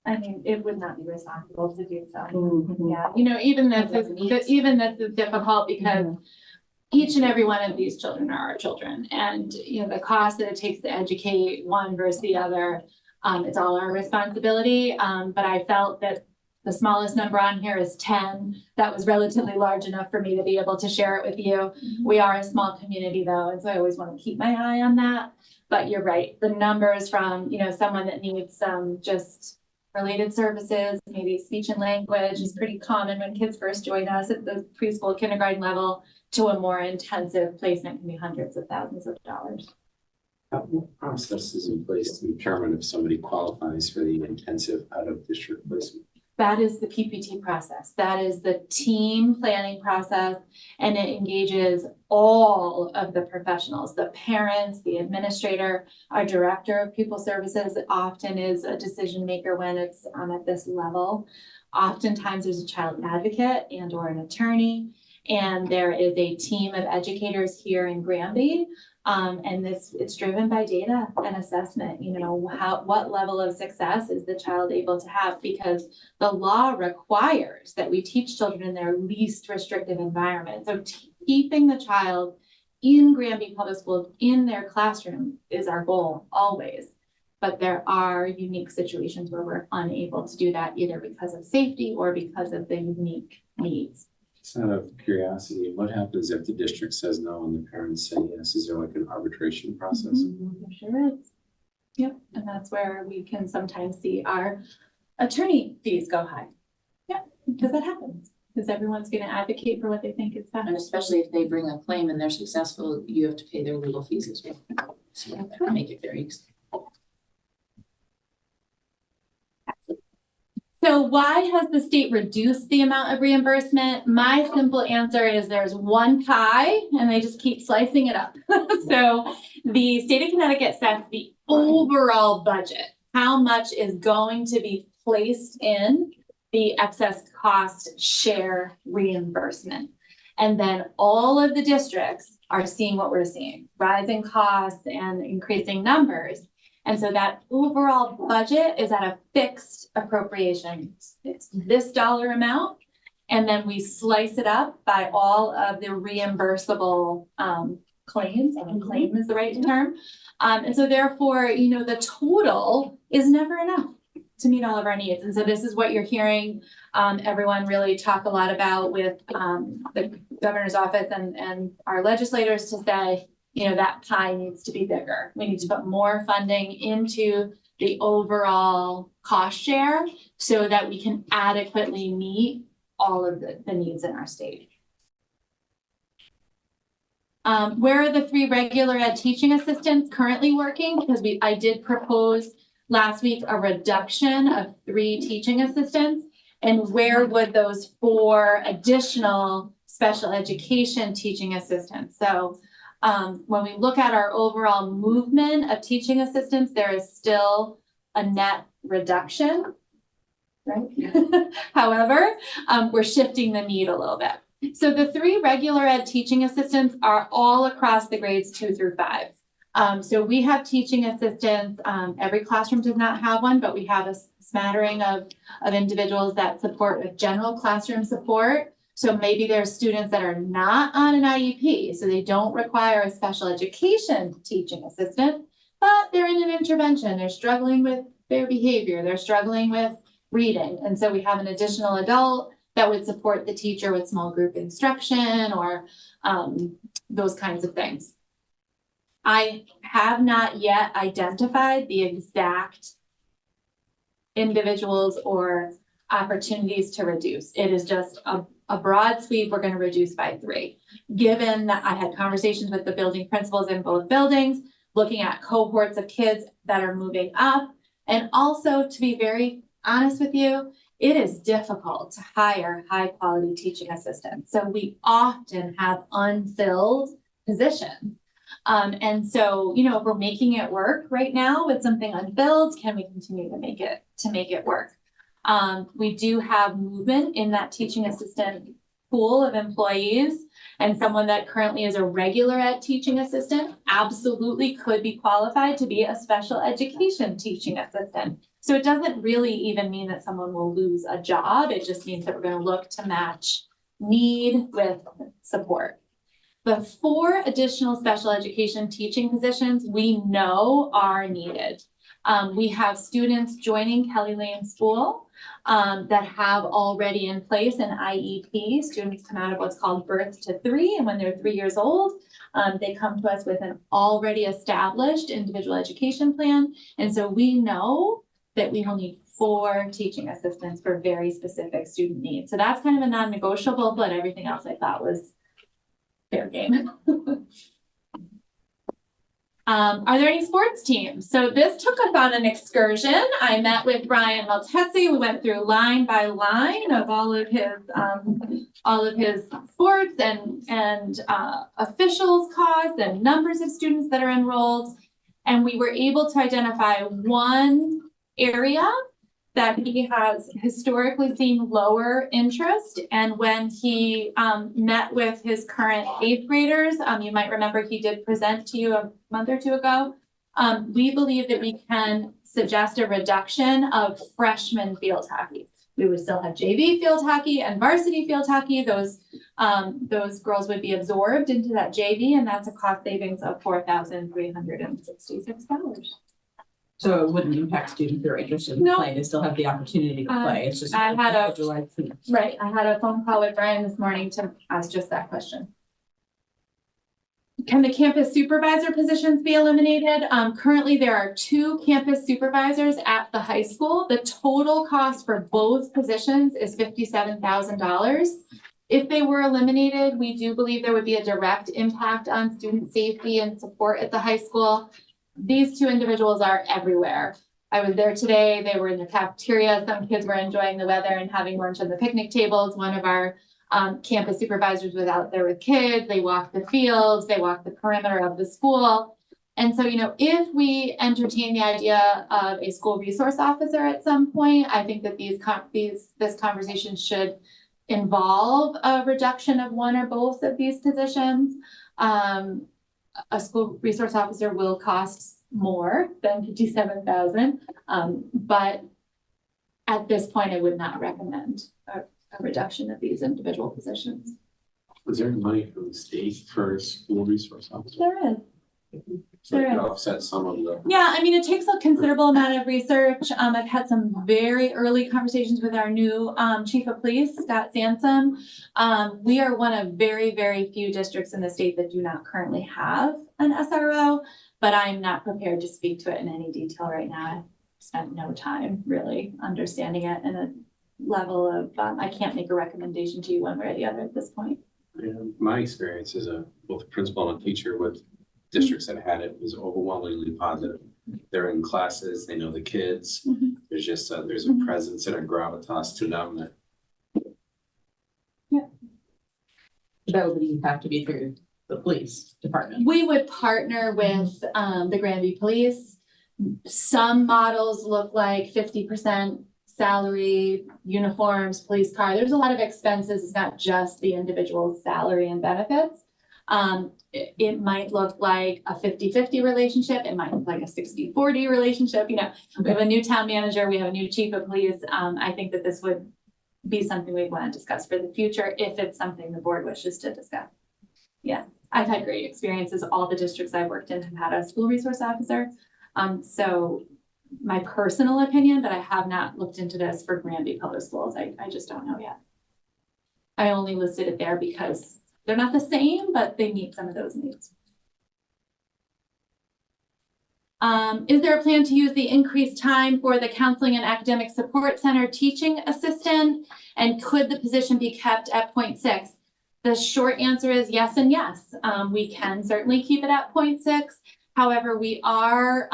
I mean, it would not be responsible to do so. Mm-hmm. Yeah, you know, even this is difficult because each and every one of these children are our children, and you know the cost that it takes to educate one versus the other. It's all our responsibility. But I felt that the smallest number on here is 10. That was relatively large enough for me to be able to share it with you. We are a small community though, and so I always want to keep my eye on that. But you're right, the numbers from, you know, someone that needs some just related services, maybe speech and language is pretty common when kids first join us at the preschool, kindergarten level, to a more intensive placement can be hundreds of thousands of dollars. What process is in place to determine if somebody qualifies for the intensive out-of-district placement? That is the PPT process. That is the team planning process, and it engages all of the professionals, the parents, the administrator, our director of pupil services often is a decision maker when it's at this level. Oftentimes there's a child advocate and or an attorney, and there is a team of educators here in Granby. And it's driven by data and assessment, you know, what level of success is the child able to have, because the law requires that we teach children in their least restrictive environment. So keeping the child in Granby Public Schools in their classroom is our goal always. But there are unique situations where we're unable to do that either because of safety or because of the unique needs. Just out of curiosity, what happens if the district says no and the parents say yes? Is there like an arbitration process? There sure is. Yep, and that's where we can sometimes see our attorney fees go high. Yeah, because that happens. Because everyone's going to advocate for what they think is best. And especially if they bring a claim and they're successful, you have to pay their legal fees as well. So you have to make it very easy. So why has the state reduced the amount of reimbursement? My simple answer is there's one pie and they just keep slicing it up. So the state of Connecticut sets the overall budget, how much is going to be placed in the excess cost share reimbursement. And then all of the districts are seeing what we're seeing, rising costs and increasing numbers. And so that overall budget is at a fixed appropriation. It's this dollar amount, and then we slice it up by all of the reimbursable claims. I think claim is the right term. And so therefore, you know, the total is never enough to meet all of our needs. And so this is what you're hearing everyone really talk a lot about with the governor's office and our legislators to say, you know, that pie needs to be bigger. We need to put more funding into the overall cost share so that we can adequately meet all of the needs in our state. Where are the 3 regular ed teaching assistants currently working? Because I did propose last week a reduction of 3 teaching assistants. And where would those 4 additional special education teaching assistants? So when we look at our overall movement of teaching assistants, there is still a net reduction, right? However, we're shifting the need a little bit. So the 3 regular ed teaching assistants are all across the grades 2 through 5. So we have teaching assistants. Every classroom does not have one, but we have a smattering of individuals that support with general classroom support. So maybe there's students that are not on an IEP, so they don't require a special education teaching assistant, but they're in an intervention. They're struggling with their behavior. They're struggling with reading. And so we have an additional adult that would support the teacher with small group instruction or those kinds of things. I have not yet identified the exact individuals or opportunities to reduce. It is just a broad sweep. We're going to reduce by 3. Given that I had conversations with the building principals in both buildings, looking at cohorts of kids that are moving up, and also to be very honest with you, it is difficult to hire high quality teaching assistants. So we often have unfilled positions. And so, you know, if we're making it work right now with something unfilled, can we continue to make it work? We do have movement in that teaching assistant pool of employees, and someone that currently is a regular ed teaching assistant absolutely could be qualified to be a special education teaching assistant. So it doesn't really even mean that someone will lose a job. It just means that we're going to look to match need with support. The 4 additional special education teaching positions we know are needed. We have students joining Kelly Lane School that have already in place an IEP. Students come out of what's called birth to 3, and when they're 3 years old, they come to us with an already established individual education plan. And so we know that we will need 4 teaching assistants for very specific student needs. So that's kind of a non-negotiable, but everything else I thought was fair game. Are there any sports teams? So this took us on an excursion. I met with Brian Maltese. We went through line by line of all of his sports and officials costs and numbers of students that are enrolled. And we were able to identify one area that he has historically seen lower interest. And when he met with his current 8th graders, you might remember he did present to you a month or 2 ago. We believe that we can suggest a reduction of freshman field hockey. We would still have JV field hockey and varsity field hockey. Those girls would be absorbed into that JV, and that's a cost savings of $4,366. So it wouldn't impact students who are interested in playing, they still have the opportunity to play, it's just. I had a phone call with Brian this morning to ask just that question. Can the campus supervisor positions be eliminated? Currently there are 2 campus supervisors at the high school. The total cost for both positions is $57,000. If they were eliminated, we do believe there would be a direct impact on student safety and support at the high school. These 2 individuals are everywhere. I was there today. They were in the cafeteria. Some kids were enjoying the weather and having lunch on the picnic tables. One of our campus supervisors was out there with kids. They walked the fields. They walked the perimeter of the school. And so, you know, if we entertain the idea of a school resource officer at some point, I think that this conversation should involve a reduction of one or both of these positions. A school resource officer will cost more than $57,000, but at this point, I would not recommend a reduction of these individual positions. Was there money from the state for school resource officer? There is. So it could offset some of the. Yeah, I mean, it takes a considerable amount of research. I've had some very early conversations with our new chief of police, Scott Sansom. We are one of very, very few districts in the state that do not currently have an SRO, but I'm not prepared to speak to it in any detail right now. I've spent no time really understanding it in a level of, I can't make a recommendation to you one way or the other at this point. Yeah, my experience as both a principal and a teacher with districts that had it was overwhelmingly positive. They're in classes, they know the kids. Mm-hmm. There's just there's a presence and a gravitas to them that. Yeah. That would have to be through the police department. We would partner with the Granby Police. Some models look like 50% salary, uniforms, police car. There's a lot of expenses. It's not just the individual's salary and benefits. It might look like a 50-50 relationship. It might look like a 60-40 relationship. You know, we have a new town manager. We have a new chief of police. I think that this would be something we'd want to discuss for the future if it's something the board wishes to discuss. Yeah, I've had great experiences. All the districts I've worked in have had a school resource officer. So my personal opinion, but I have not looked into this for Granby Public Schools. I just don't know yet. I only listed it there because they're not the same, but they meet some of those needs. Is there a plan to use the increased time for the Counseling and Academic Support Center teaching assistant? And could the position be kept at 0.6? The short answer is yes and yes. We can certainly keep it at 0.6. However, we are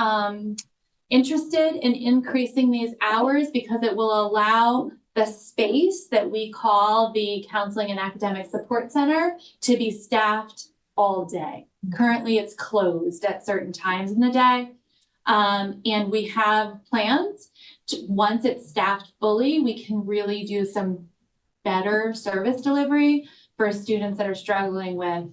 interested in increasing these hours because it will allow the space that we call the Counseling and Academic Support Center to be staffed all day. Currently, it's closed at certain times in the day. And we have plans to, once it's staffed fully, we can really do some better service delivery for students that are struggling with,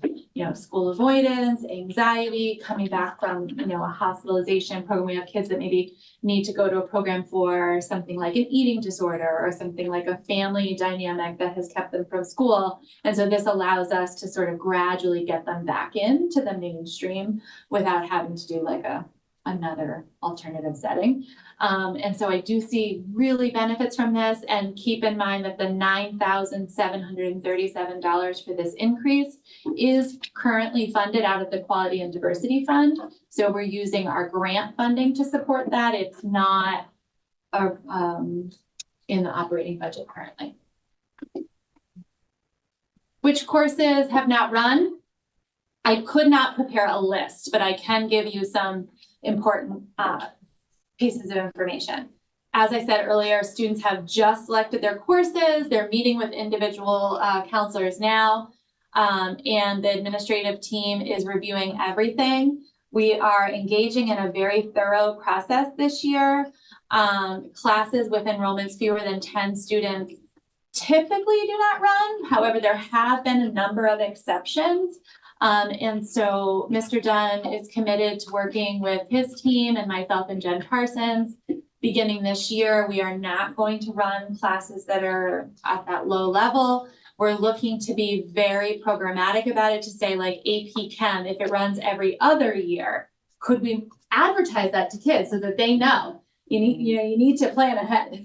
school avoidance, anxiety, coming back from, a hospitalization program. We have kids that maybe need to go to a program for something like an eating disorder or something like a family dynamic that has kept them from school. And so this allows us to sort of gradually get them back into the mainstream without having to do like another alternative setting. And so I do see really benefits from this, and keep in mind that the $9,737 for this increase is currently funded out of the Quality and Diversity Fund. So we're using our grant funding to support that. It's not in the operating budget currently. Which courses have not run? I could not prepare a list, but I can give you some important pieces of information. As I said earlier, students have just selected their courses. They're meeting with individual counselors now, and the administrative team is reviewing everything. We are engaging in a very thorough process this year. Classes with enrollments fewer than 10 students typically do not run. However, there have been a number of exceptions. And so Mr. Dunn is committed to working with his team and myself and Jen Parsons. Beginning this year, we are not going to run classes that are at that low level. We're looking to be very programmatic about it, to say like AP Chem, if it runs every other year, could we advertise that to kids so that they know? You need to plan ahead.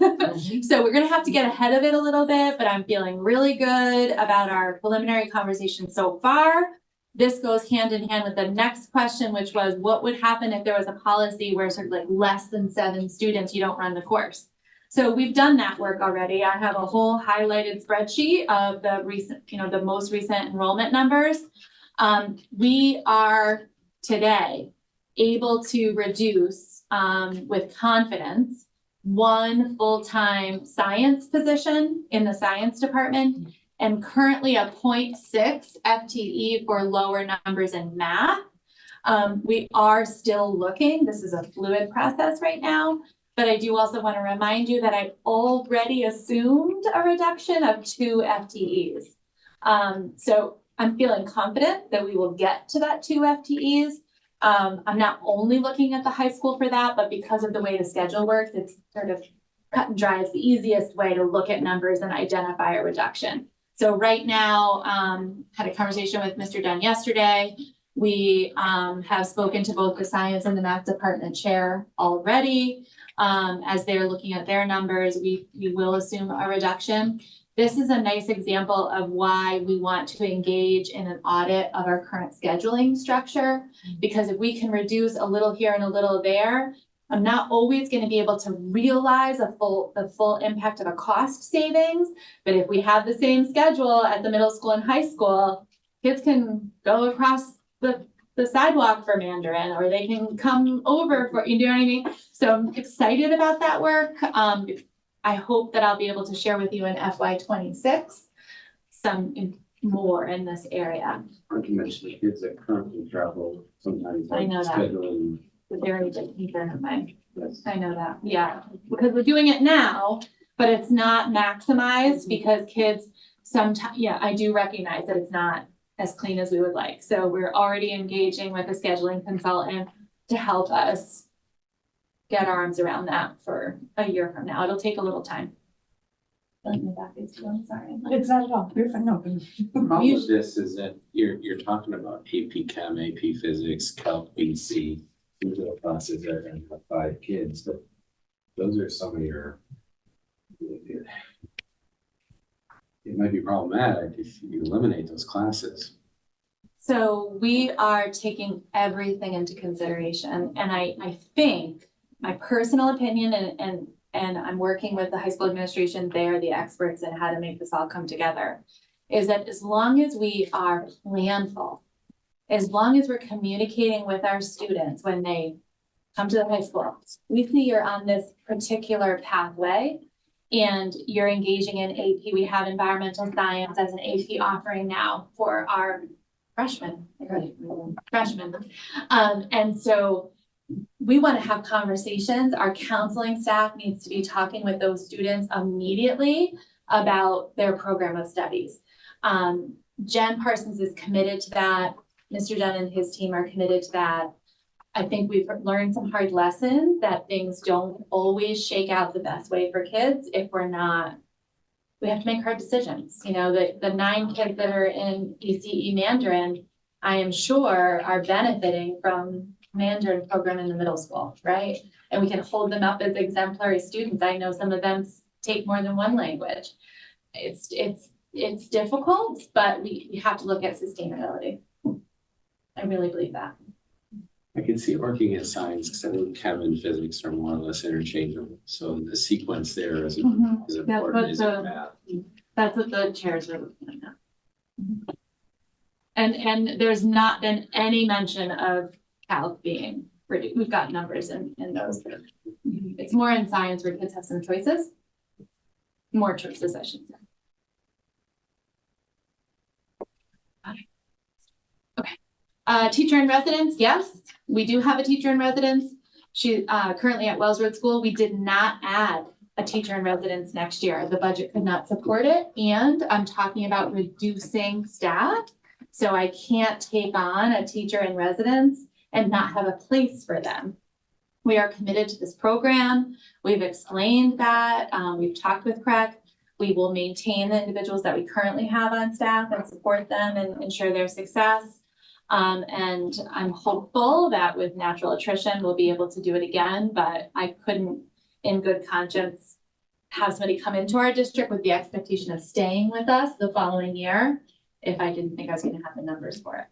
So we're going to have to get ahead of it a little bit, but I'm feeling really good about our preliminary conversation so far. This goes hand in hand with the next question, which was what would happen if there was a policy where sort of like less than 7 students, you don't run the course. So we've done that work already. I have a whole highlighted spreadsheet of the recent, the most recent enrollment numbers. We are today able to reduce with confidence 1 full-time science position in the science department, and currently a 0.6 FTE for lower numbers in math. We are still looking. This is a fluid process right now, but I do also want to remind you that I already assumed a reduction of 2 FTEs. So I'm feeling confident that we will get to that 2 FTEs. I'm not only looking at the high school for that, but because of the way the schedule works, it's sort of cut and dry. It's the easiest way to look at numbers and identify a reduction. So right now, had a conversation with Mr. Dunn yesterday. We have spoken to both the science and the math department chair already. As they're looking at their numbers, we will assume a reduction. This is a nice example of why we want to engage in an audit of our current scheduling structure, because if we can reduce a little here and a little there, I'm not always going to be able to realize the full impact of a cost savings. But if we have the same schedule at the middle school and high school, kids can go across the sidewalk for Mandarin, or they can come over for, you know what I mean? So I'm excited about that work. I hope that I'll be able to share with you in FY26 some more in this area. Not to mention the kids that currently travel sometimes. I know that. Scheduling. The very big concern of mine. Yes. I know that, yeah, because we're doing it now, but it's not maximized because kids sometimes, yeah, I do recognize that it's not as clean as we would like. So we're already engaging with a scheduling consultant to help us get our arms around that for a year from now. It'll take a little time. I'm sorry. It's not at all. You're fine. No. The problem with this is that you're talking about AP Chem, AP Physics, Calc BC. These are the classes that are going to have 5 kids, but those are some of your, it might be problematic if you eliminate those classes. So we are taking everything into consideration, and I think my personal opinion, and I'm working with the high school administration, they are the experts in how to make this all come together, is that as long as we are planful, as long as we're communicating with our students when they come to the high school, we see you're on this particular pathway and you're engaging in AP. We have environmental science as an AP offering now for our freshmen. And so we want to have conversations. Our counseling staff needs to be talking with those students immediately about their program of studies. Jen Parsons is committed to that. Mr. Dunn and his team are committed to that. I think we've learned some hard lessons that things don't always shake out the best way for kids if we're not, we have to make hard decisions. You know, the 9 kids that are in ECE Mandarin, I am sure are benefiting from Mandarin program in the middle school, right? And we can hold them up as exemplary students. I know some of them take more than one language. It's difficult, but we have to look at sustainability. I really believe that. I can see working in science because I think chem and physics are more or less interchangeable. So the sequence there is important as in math. That's what the chairs are looking at. And there's not been any mention of calc being reduced. We've got numbers in those. It's more in science where kids have some choices. More choices, I should say. Okay. Teacher in residence, yes, we do have a teacher in residence. She currently at Wells Road School. We did not add a teacher in residence next year. The budget could not support it. And I'm talking about reducing staff. So I can't take on a teacher in residence and not have a place for them. We are committed to this program. We've explained that. We've talked with Craig. We will maintain the individuals that we currently have on staff and support them and ensure their success. And I'm hopeful that with natural attrition, we'll be able to do it again, but I couldn't in good conscience have somebody come into our district with the expectation of staying with us the following year if I didn't think I was going to have the numbers for it.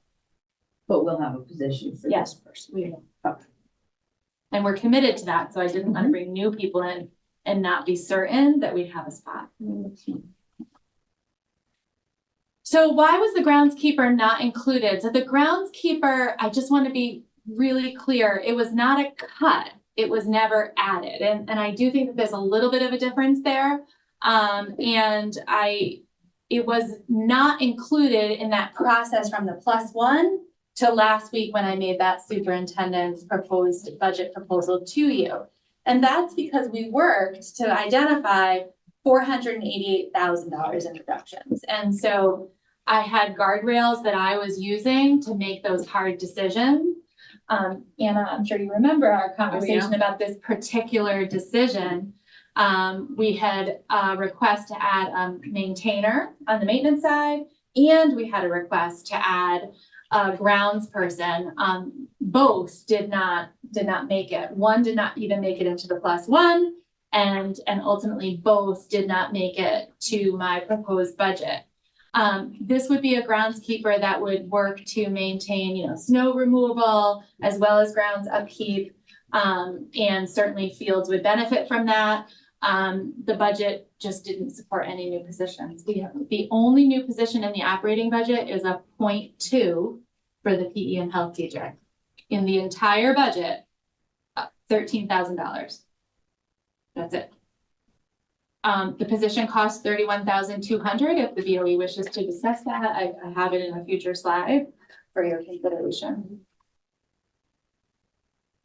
But we'll have a position for Yes. this person. We will. Okay. And we're committed to that. So I didn't want to bring new people in and not be certain that we'd have a spot. So why was the groundskeeper not included? So the groundskeeper, I just want to be really clear, it was not a cut. It was never added. And I do think that there's a little bit of a difference there. It was not included in that process from the +1 to last week when I made that superintendent's proposed budget proposal to you. And that's because we worked to identify $488,000 in reductions. And so I had guardrails that I was using to make those hard decisions. Anna, I'm sure you remember our conversation about this particular decision. We had a request to add a maintainer on the maintenance side, and we had a request to add a grounds person. Both did not make it. One did not even make it into the +1, and ultimately both did not make it to my proposed budget. This would be a groundskeeper that would work to maintain, snow removal as well as grounds upkeep, and certainly fields would benefit from that. The budget just didn't support any new positions. The only new position in the operating budget is a 0.2 for the PE and health teacher. In the entire budget, $13,000. That's it. The position costs $31,200. If the BOE wishes to discuss that, I have it in a future slide for your consideration.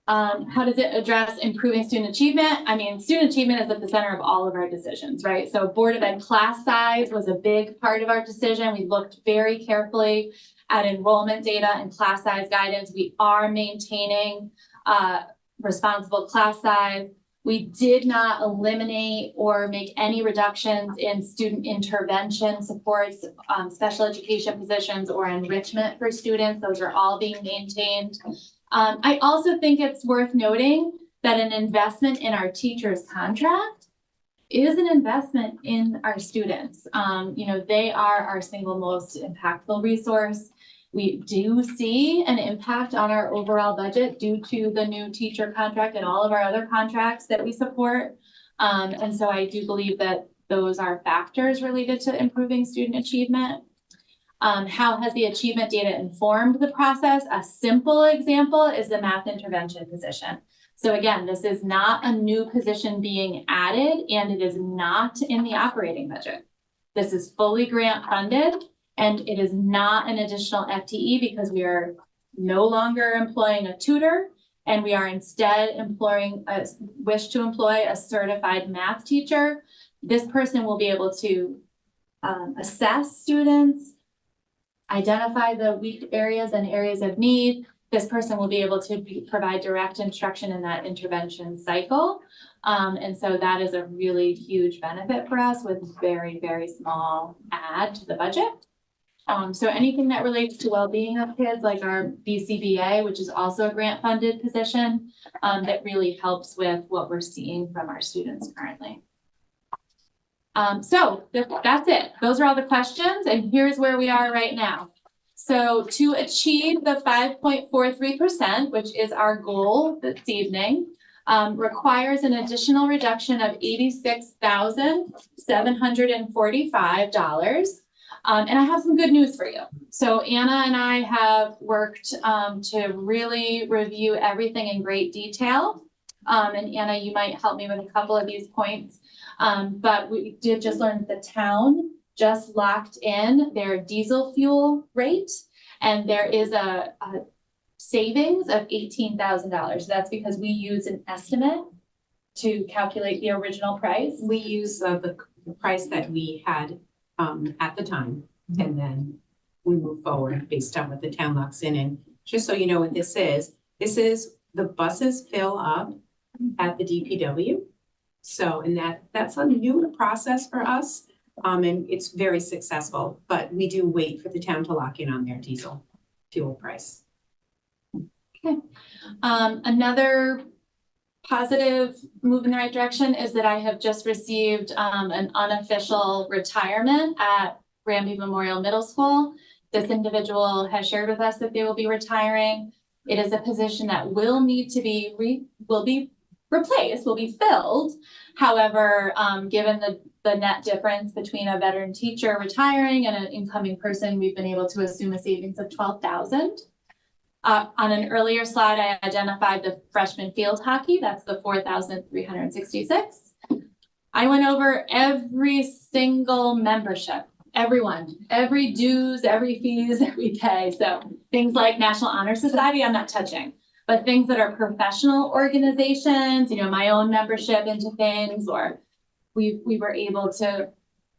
How does it address improving student achievement? I mean, student achievement is at the center of all of our decisions, right? So Board of Ed class size was a big part of our decision. We looked very carefully at enrollment data and class size guidance. We are maintaining responsible class size. We did not eliminate or make any reductions in student intervention supports, special education positions, or enrichment for students. Those are all being maintained. I also think it's worth noting that an investment in our teachers' contract is an investment in our students. They are our single most impactful resource. We do see an impact on our overall budget due to the new teacher contract and all of our other contracts that we support. And so I do believe that those are factors related to improving student achievement. How has the achievement data informed the process? A simple example is the math intervention position. So again, this is not a new position being added, and it is not in the operating budget. This is fully grant funded, And it is not an additional FTE because we are no longer employing a tutor, and we are instead wish to employ a certified math teacher. This person will be able to assess students, identify the weak areas and areas of need. This person will be able to provide direct instruction in that intervention cycle. And so that is a really huge benefit for us with very, very small add to the budget. So anything that relates to well-being of kids, like our BCBA, which is also a grant-funded position, that really helps with what we're seeing from our students currently. So that's it. Those are all the questions, and here's where we are right now. So to achieve the 5.43%, which is our goal this evening, requires an additional reduction of $86,745. And I have some good news for you. So Anna and I have worked to really review everything in great detail. And Anna, you might help me with a couple of these points. But we did just learn that the town just locked in their diesel fuel rate, and there is a savings of $18,000. That's because we use an estimate to calculate the original price. We use the price that we had at the time, and then we move forward based on what the town locks in. And just so you know what this is the buses fill up at the DPW. So, and that's a new process for us. And it's very successful, but we do wait for the town to lock in on their diesel fuel price. Okay. Another positive move in the right direction is that I have just received an unofficial retirement at Granby Memorial Middle School. This individual has shared with us that they will be retiring. It is a position that will need to be replaced, will be filled. However, given the net difference between a veteran teacher retiring and an incoming person, we've been able to assume a savings of $12,000. On an earlier slide, I identified the freshman field hockey. That's the $4,366. I went over every single membership, everyone, every dues, every fees that we pay. So things like National Honor Society, I'm not touching. But things that are professional organizations, my own membership into things, or we were able to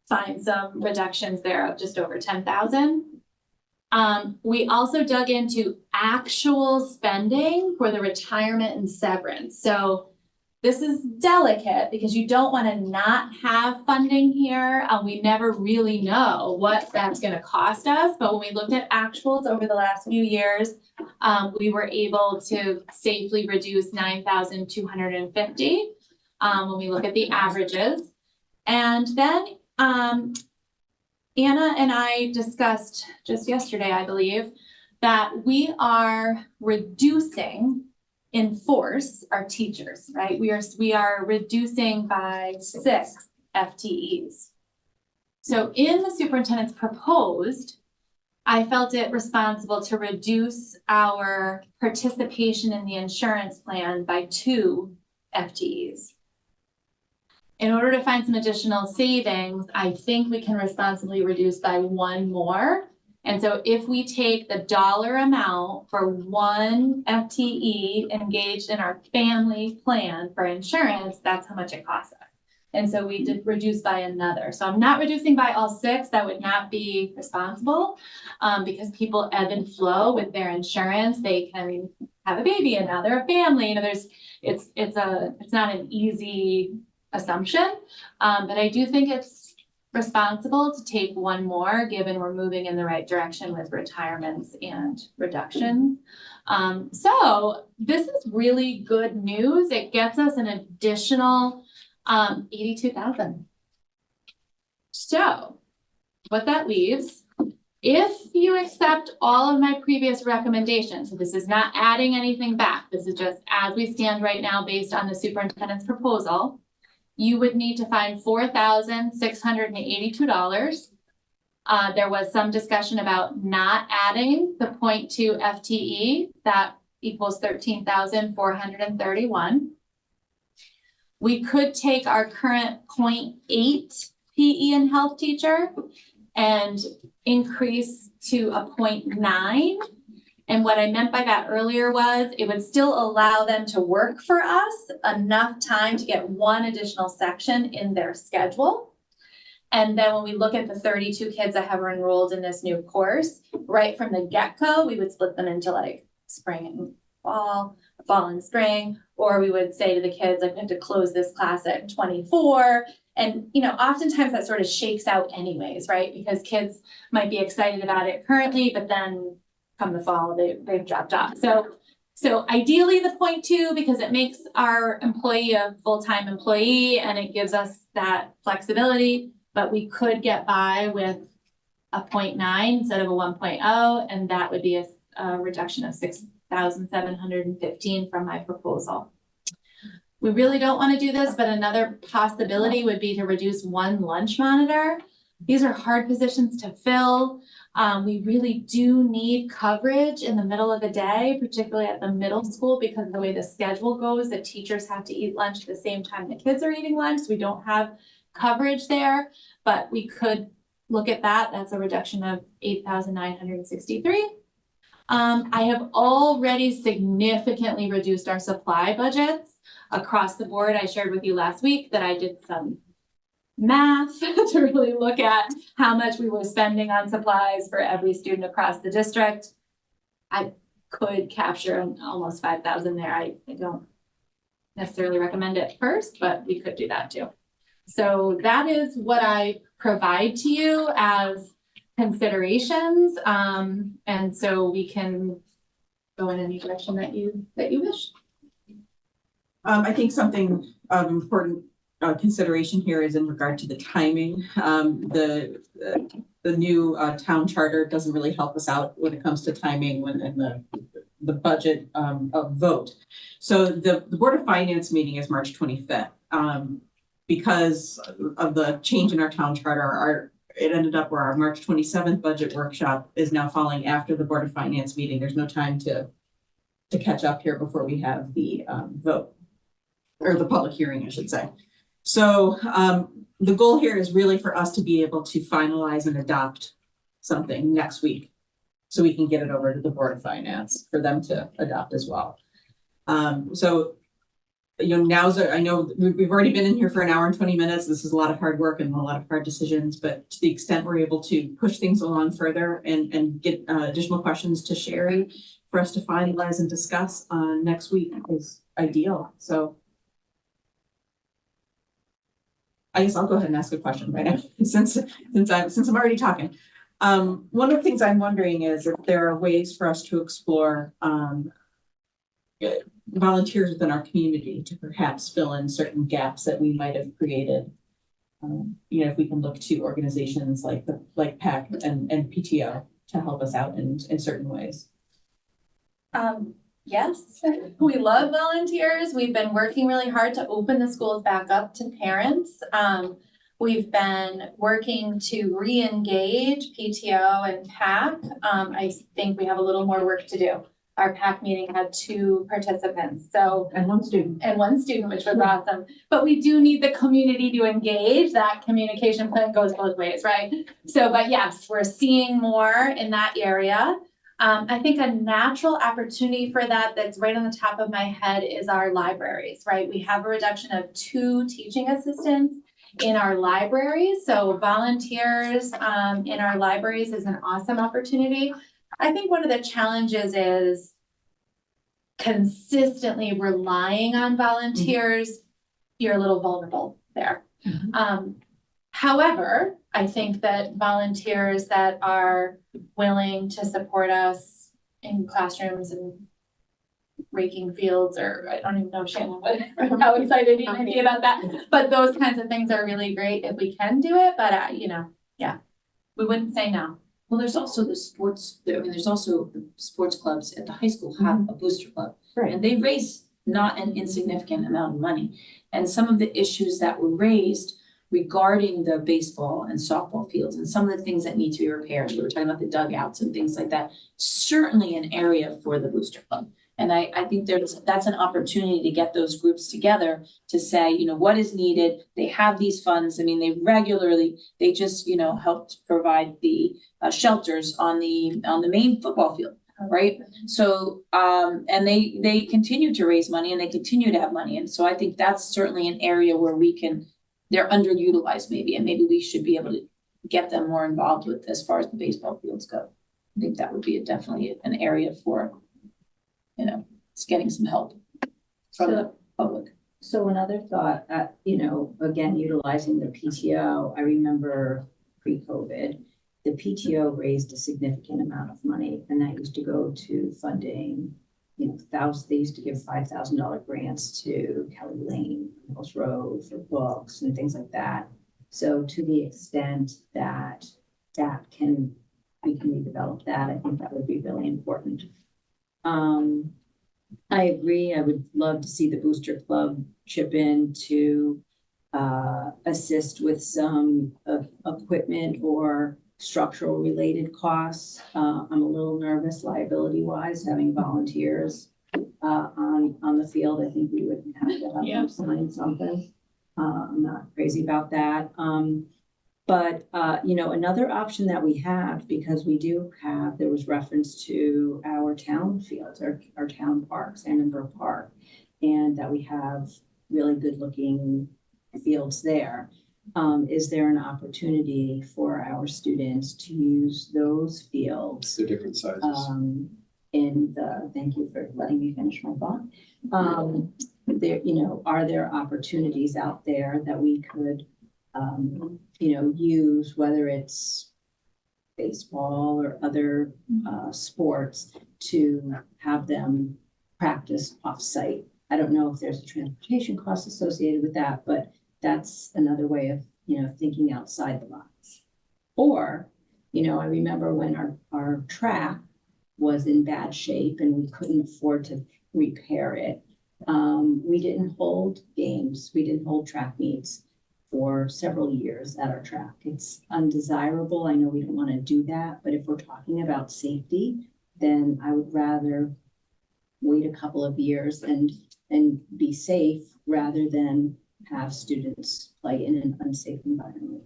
find some reductions there of just over $10,000. We also dug into actual spending for the retirement and severance. So this is delicate because you don't want to not have funding here. We never really know what that's going to cost us. But when we looked at actuals over the last few years, we were able to safely reduce $9,250 when we look at the averages. And then Anna and I discussed just yesterday, I believe, that we are reducing in force our teachers, right? We are reducing by 6 FTEs. So in the superintendent's proposed, I felt it responsible to reduce our participation in the insurance plan by 2 FTEs. In order to find some additional savings, I think we can responsibly reduce by 1 more. And so if we take the dollar amount for 1 FTE engaged in our family plan for insurance, that's how much it costs us. And so we did reduce by another. So I'm not reducing by all 6. That would not be responsible because people ebb and flow with their insurance. They can have a baby and now they're a family. It's not an easy assumption, but I do think it's responsible to take 1 more, given we're moving in the right direction with retirements and reductions. So this is really good news. It gets us an additional $82,000. So what that leaves, if you accept all of my previous recommendations, so this is not adding anything back, this is just as we stand right now based on the superintendent's proposal, you would need to find $4,682. There was some discussion about not adding the 0.2 FTE. That equals $13,431. We could take our current 0.8 PE and health teacher and increase to a 0.9. And what I meant by that earlier was it would still allow them to work for us enough time to get one additional section in their schedule. And then when we look at the 32 kids that have enrolled in this new course, right from the get-go, we would split them into like spring and fall and spring, or we would say to the kids, like, we have to close this class at 24. And, you know, oftentimes that sort of shakes out anyways, right? Because kids might be excited about it currently, but then come the fall, they've dropped off. So ideally the 0.2, because it makes our employee a full-time employee and it gives us that flexibility, but we could get by with a 0.9 instead of a 1.0, and that would be a reduction of 6,715 from my proposal. We really don't want to do this, but another possibility would be to reduce one lunch monitor. These are hard positions to fill. We really do need coverage in the middle of the day, particularly at the middle school, because of the way the schedule goes, the teachers have to eat lunch at the same time the kids are eating lunch. So we don't have coverage there, but we could look at that. That's a reduction of 8,963. I have already significantly reduced our supply budgets across the board. I shared with you last week that I did some math to really look at how much we were spending on supplies for every student across the district. I could capture almost 5,000 there. I don't necessarily recommend it first, but we could do that too. So that is what I provide to you as considerations. And so we can go in any direction that you wish. I think something of important consideration here is in regard to the timing. The new town charter doesn't really help us out when it comes to timing when in the budget vote. So the Board of Finance meeting is March 25th. Because of the change in our town charter, it ended up where our March 27th budget workshop is now falling after the Board of Finance meeting. There's no time to catch up here before we have the vote, or the public hearing, I should say. So the goal here is really for us to be able to finalize and adopt something next week, so we can get it over to the Board of Finance for them to adopt as well. So, you know, I know we've already been in here for an hour and 20 minutes. This is a lot of hard work and a lot of hard decisions, but to the extent we're able to push things along further and get additional questions to Sherry for us to finalize and discuss next week is ideal. So I guess I'll go ahead and ask a question right now, since I'm already talking. One of the things I'm wondering is if there are ways for us to explore volunteers within our community to perhaps fill in certain gaps that we might have created. You know, if we can look to organizations like PAC and PTO to help us out in certain ways. Yes, we love volunteers. We've been working really hard to open the schools back up to parents. We've been working to re-engage PTO and PAC. I think we have a little more work to do. Our PAC meeting had 2 participants, And one student, which was awesome. But we do need the community to engage. That communication plan goes both ways, right? So, but yes, we're seeing more in that area. I think a natural opportunity for that that's right on the top of my head is our libraries, right? We have a reduction of 2 teaching assistants in our libraries. So volunteers in our libraries is an awesome opportunity. I think one of the challenges is consistently relying on volunteers. Mm-hmm. You're a little vulnerable there. Mm-hmm. However, I think that volunteers that are willing to support us in classrooms and raking fields, or I don't even know, Shannon, how excited you might be about that. But those kinds of things are really great if we can do it. But, you know, yeah, we wouldn't say no. Well, there's also the sports, there's also the sports clubs at the high school have a booster club. Right. And they raise not an insignificant amount of money. And some of the issues that were raised regarding the baseball and softball fields and some of the things that need to be repaired, we were talking about the dugouts and things like that, certainly an area for the booster club. And I think that's an opportunity to get those groups together to say, you know, what is needed. They have these funds. I mean, they just, you know, helped provide the shelters on the main football field, right? So, and they continue to raise money and they continue to have money. And so I think that's certainly an area where they're underutilized maybe, and maybe we should be able to get them more involved with as far as the baseball fields go. I think that would be definitely an area for, you know, it's getting some help from the public. So another thought, you know, again, utilizing the PTO, I remember pre-COVID, the PTO raised a significant amount of money, and that used to go to funding, you know, they used to give $5,000 grants to Kelly Lane, Mills Road for books and things like that. So to the extent that we can redevelop that, I think that would be really important. I agree. I would love to see the Booster Club chip in to assist with some equipment or structural related costs. I'm a little nervous liability wise, having volunteers on the field. I think we would have to have them sign something. I'm not crazy about that. But you know, another option that we have, because we do have, there was reference to our town fields, our town parks, Annenberg Park, and that we have really good looking fields there. Is there an opportunity for our students to use those fields? The different sizes. Thank you for letting me finish my thought. There, you know, are there opportunities out there that we could you know, use, whether it's baseball or other sports, to have them practice off-site? I don't know if there's a transportation cost associated with that, but that's another way of, you know, thinking outside the box. Or, you know, I remember when our track was in bad shape and we couldn't afford to repair it. We didn't hold games, we didn't hold track meets for several years at our track. It's undesirable. I know we don't want to do that, but if we're talking about safety, then I would rather wait a couple of years and be safe rather than have students play in an unsafe environment.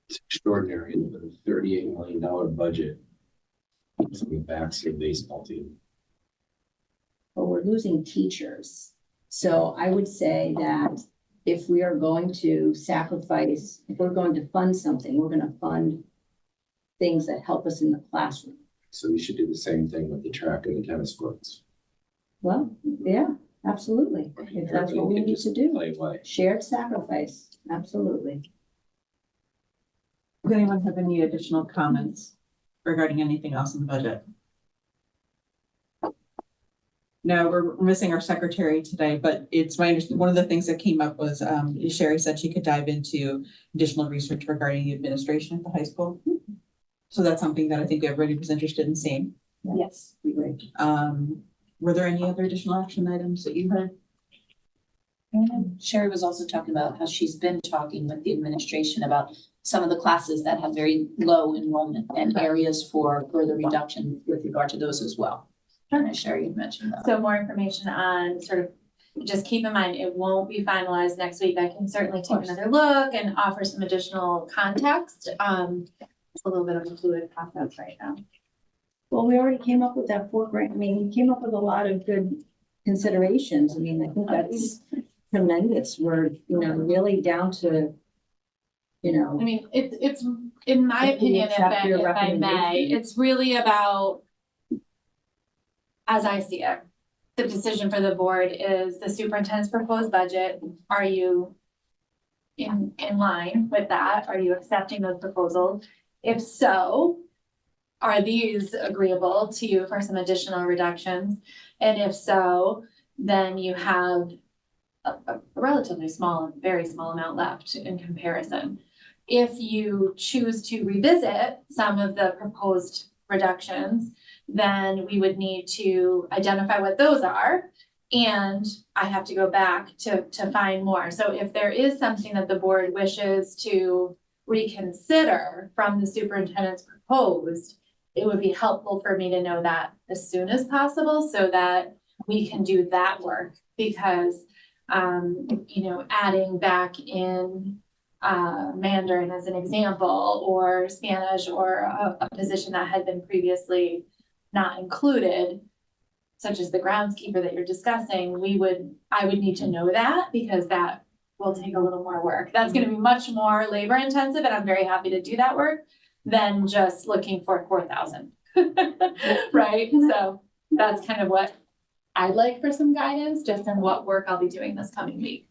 It's extraordinary, the $38 million budget on the backs of the baseball team. But we're losing teachers. So I would say that if we are going to sacrifice, if we're going to fund something, we're going to fund things that help us in the classroom. So we should do the same thing with the track and the tennis courts. Well, yeah, absolutely. If that's what we need to do. Shared sacrifice, absolutely. Does anyone have any additional comments regarding anything else in the budget? No, we're missing our secretary today, but it's my understanding, one of the things that came up was Sherry said she could dive into additional research regarding the administration at the high school. So that's something that I think everybody was interested in seeing. Yes, we would. Were there any other additional action items that you heard? Sherry was also talking about how she's been talking with the administration about some of the classes that have very low enrollment and areas for further reduction with regard to those as well. Sherry, you mentioned that. So more information on sort of, just keep in mind, it won't be finalized next week. I can certainly take another look and offer some additional context. It's a little bit of a fluid process right now. Well, we already came up with that $4 grand. We came up with a lot of good considerations. I mean, I think that's tremendous. We're, you know, really down to, you know. I mean, it's in my opinion, if I may, it's really about, as I see it, the decision for the board is the superintendent's proposed budget. Are you in line with that? Are you accepting those proposals? If so, are these agreeable to you for some additional reductions? And if so, then you have a relatively small, very small amount left in comparison. If you choose to revisit some of the proposed reductions, then we would need to identify what those are. And I have to go back to find more. So if there is something that the board wishes to reconsider from the superintendent's proposed, it would be helpful for me to know that as soon as possible so that we can do that work because, adding back in Mandarin as an example, or Spanish, or a position that had been previously not included, such as the groundskeeper that you're discussing, I would need to know that because that will take a little more work. That's going to be much more labor intensive, and I'm very happy to do that work than just looking for 4,000. Right? So that's kind of what I'd like for some guidance, just in what work I'll be doing this coming week.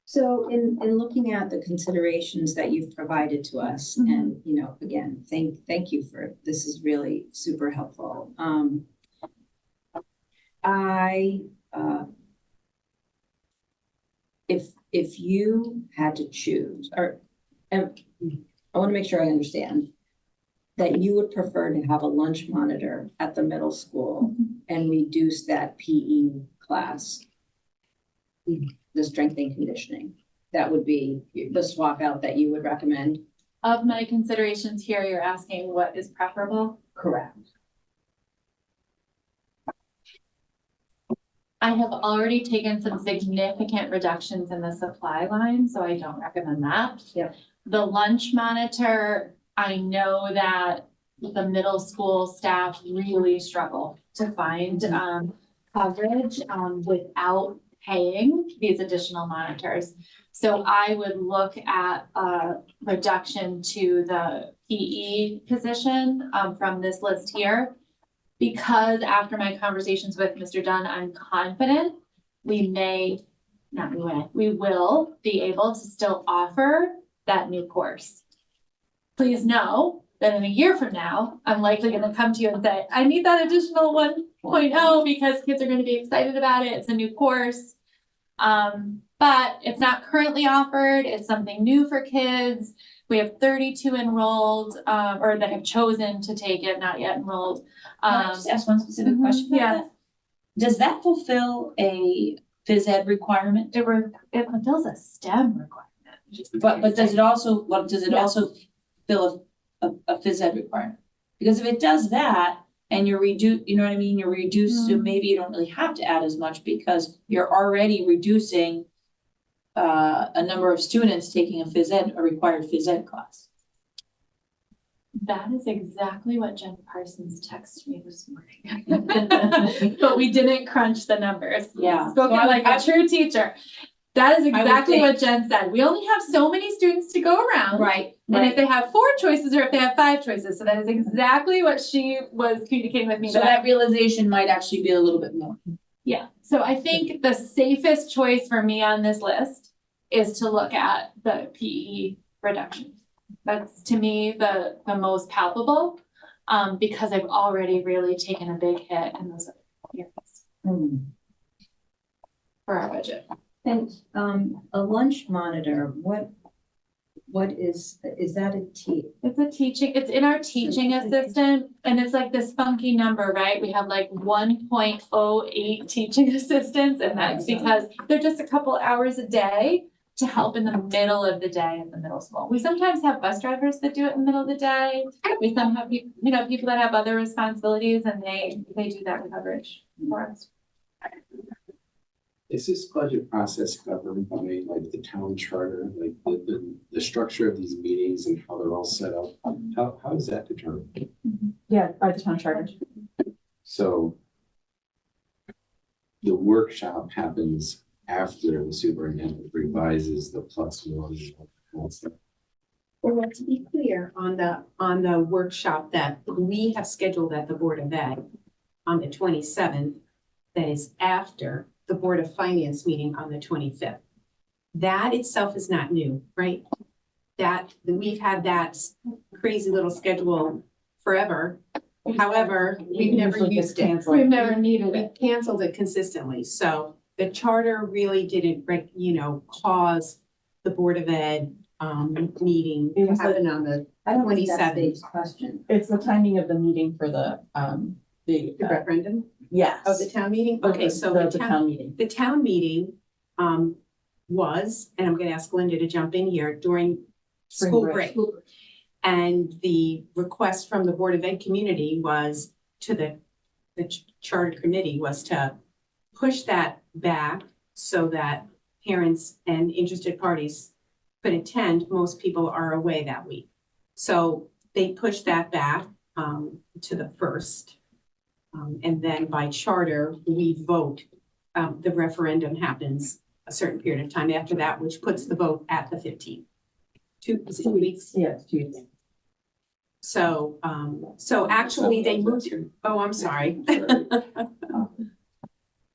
So in looking at the considerations that you've provided to us, and, again, thank you for, this is really super helpful. If you had to choose, or I want to make sure I understand that you would prefer to have a lunch monitor at the middle school and reduce that PE class, the strength and conditioning. That would be the swap out that you would recommend. Of my considerations here, you're asking what is preferable? Correct. I have already taken some significant reductions in the supply line, so I don't recommend that. Yep. The lunch monitor, I know that the middle school staff really struggle to find coverage without paying these additional monitors. So I would look at a reduction to the PE position from this list here. Because after my conversations with Mr. Dunn, I'm confident we will be able to still offer that new course. Please know that in a year from now, I'm likely going to come to you and say, I need that additional 1.0 because kids are going to be excited about it. It's a new course. But it's not currently offered. It's something new for kids. We have 32 enrolled, or that have chosen to take it, not yet enrolled. Can I just ask one specific question about that? Does that fulfill a phys ed requirement? It fulfills a STEM requirement. But does it also, also fill a phys ed requirement? Because if it does that, and you're reduced, you're reduced to maybe you don't really have to add as much because you're already reducing a number of students taking a required phys ed class. That is exactly what Jen Parsons texted me this morning. But we didn't crunch the numbers. Yeah. Spoken like a true teacher. That is exactly what Jen said. We only have so many students to go around. Right. And if they have 4 choices or if they have 5 choices. So that is exactly what she was communicating with me. So that realization might actually be a little bit more. Yeah. So I think the safest choice for me on this list is to look at the PE reduction. That's to me the most palpable because I've already really taken a big hit in those areas for our budget. And a lunch monitor, what is that It's it's in our teaching assistant, and it's like this funky number, right? We have like 1.08 teaching assistants, and that's because they're just a couple hours a day to help in the middle of the day at the middle school. We sometimes have bus drivers that do it in the middle of the day. We sometimes have people that have other responsibilities, and they do that coverage for us. Is this budget process governed by like the town charter, like the structure of these meetings and how they're all set up? How is that determined? Yeah, by the town charter. So the workshop happens after the superintendent revises the +1 and all stuff. Well, to be clear, on the workshop that we have scheduled at the Board of Ed on the 27th, that is after the Board of Finance meeting on the 25th. That itself is not new, right? That we've had that crazy little schedule forever. However, we've never used it. We've never needed We it. canceled it consistently. So the charter really didn't, cause the Board of Ed meeting to happen on the I don't think that's 27th. Dave's question. It's the timing of the meeting for the referendum yes. of the town meeting. Okay, so the town meeting. The town meeting was, and I'm gonna ask Linda to jump in here, during school break. And the request from the Board of Ed community was to the charter committee was to push that back so that parents and interested parties could attend. Most people are away that week. So they pushed that back to the 1st. And then by charter, we vote. The referendum happens a certain period of time after that, which puts the vote at the 15th. 2 weeks. Yes, 2 weeks. So, so actually they moved, oh, I'm sorry.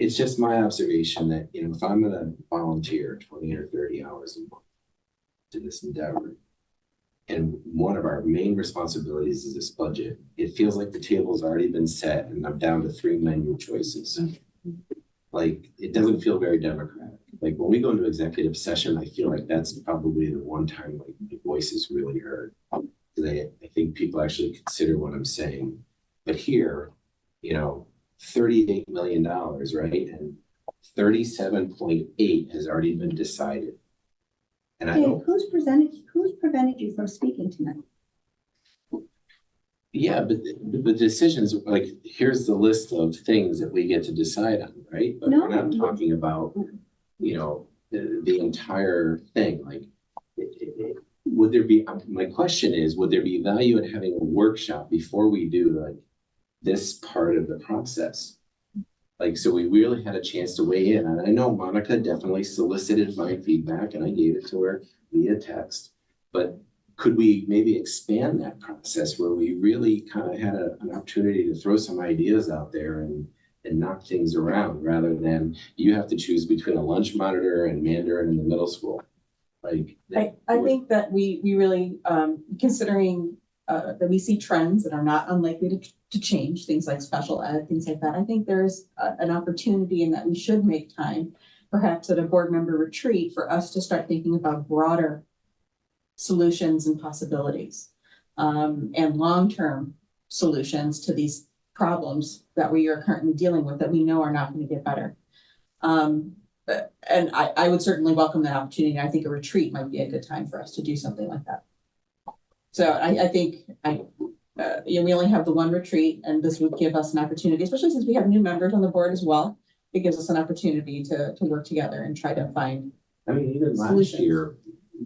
It's just my observation that, you know, if I'm gonna volunteer 20 or 30 hours a month to this endeavor, and one of our main responsibilities is this budget, it feels like the table's already been set and I'm down to 3 menu choices. Like, it doesn't feel very democratic. Like, when we go into executive session, I feel like that's probably the one time like my voice is really heard. I think people actually consider what I'm saying. But here, you know, $38 million, right? And 37.8 has already been decided. And I don't, Who's prevented you from speaking tonight? yeah, but the decisions, like, here's the list of things that we get to decide on, right? But No. we're not talking about, you know, the entire thing. Like, would there be, my question is, would there be value in having a workshop before we do like this part of the process? Like, so we really had a chance to weigh in. And I know Monica definitely solicited my feedback and I gave it to her via text, but could we maybe expand that process where we really kind of had an opportunity to throw some ideas out there and knock things around, rather than you have to choose between a lunch monitor and Mandarin in the middle school? Like, I think that we really, considering that we see trends that are not unlikely to change, things like special ed, things like that. I think there's an opportunity in that we should make time, perhaps at a board member retreat, for us to start thinking about broader solutions and possibilities, and long-term solutions to these problems that we are currently dealing with that we know are not going to get better. And I would certainly welcome that opportunity. I think a retreat might be a good time for us to do something like that. So I think we only have the one retreat, and this would give us an opportunity, especially since we have new members on the board as well. It gives us an opportunity to work together and try to find. I mean, even last year,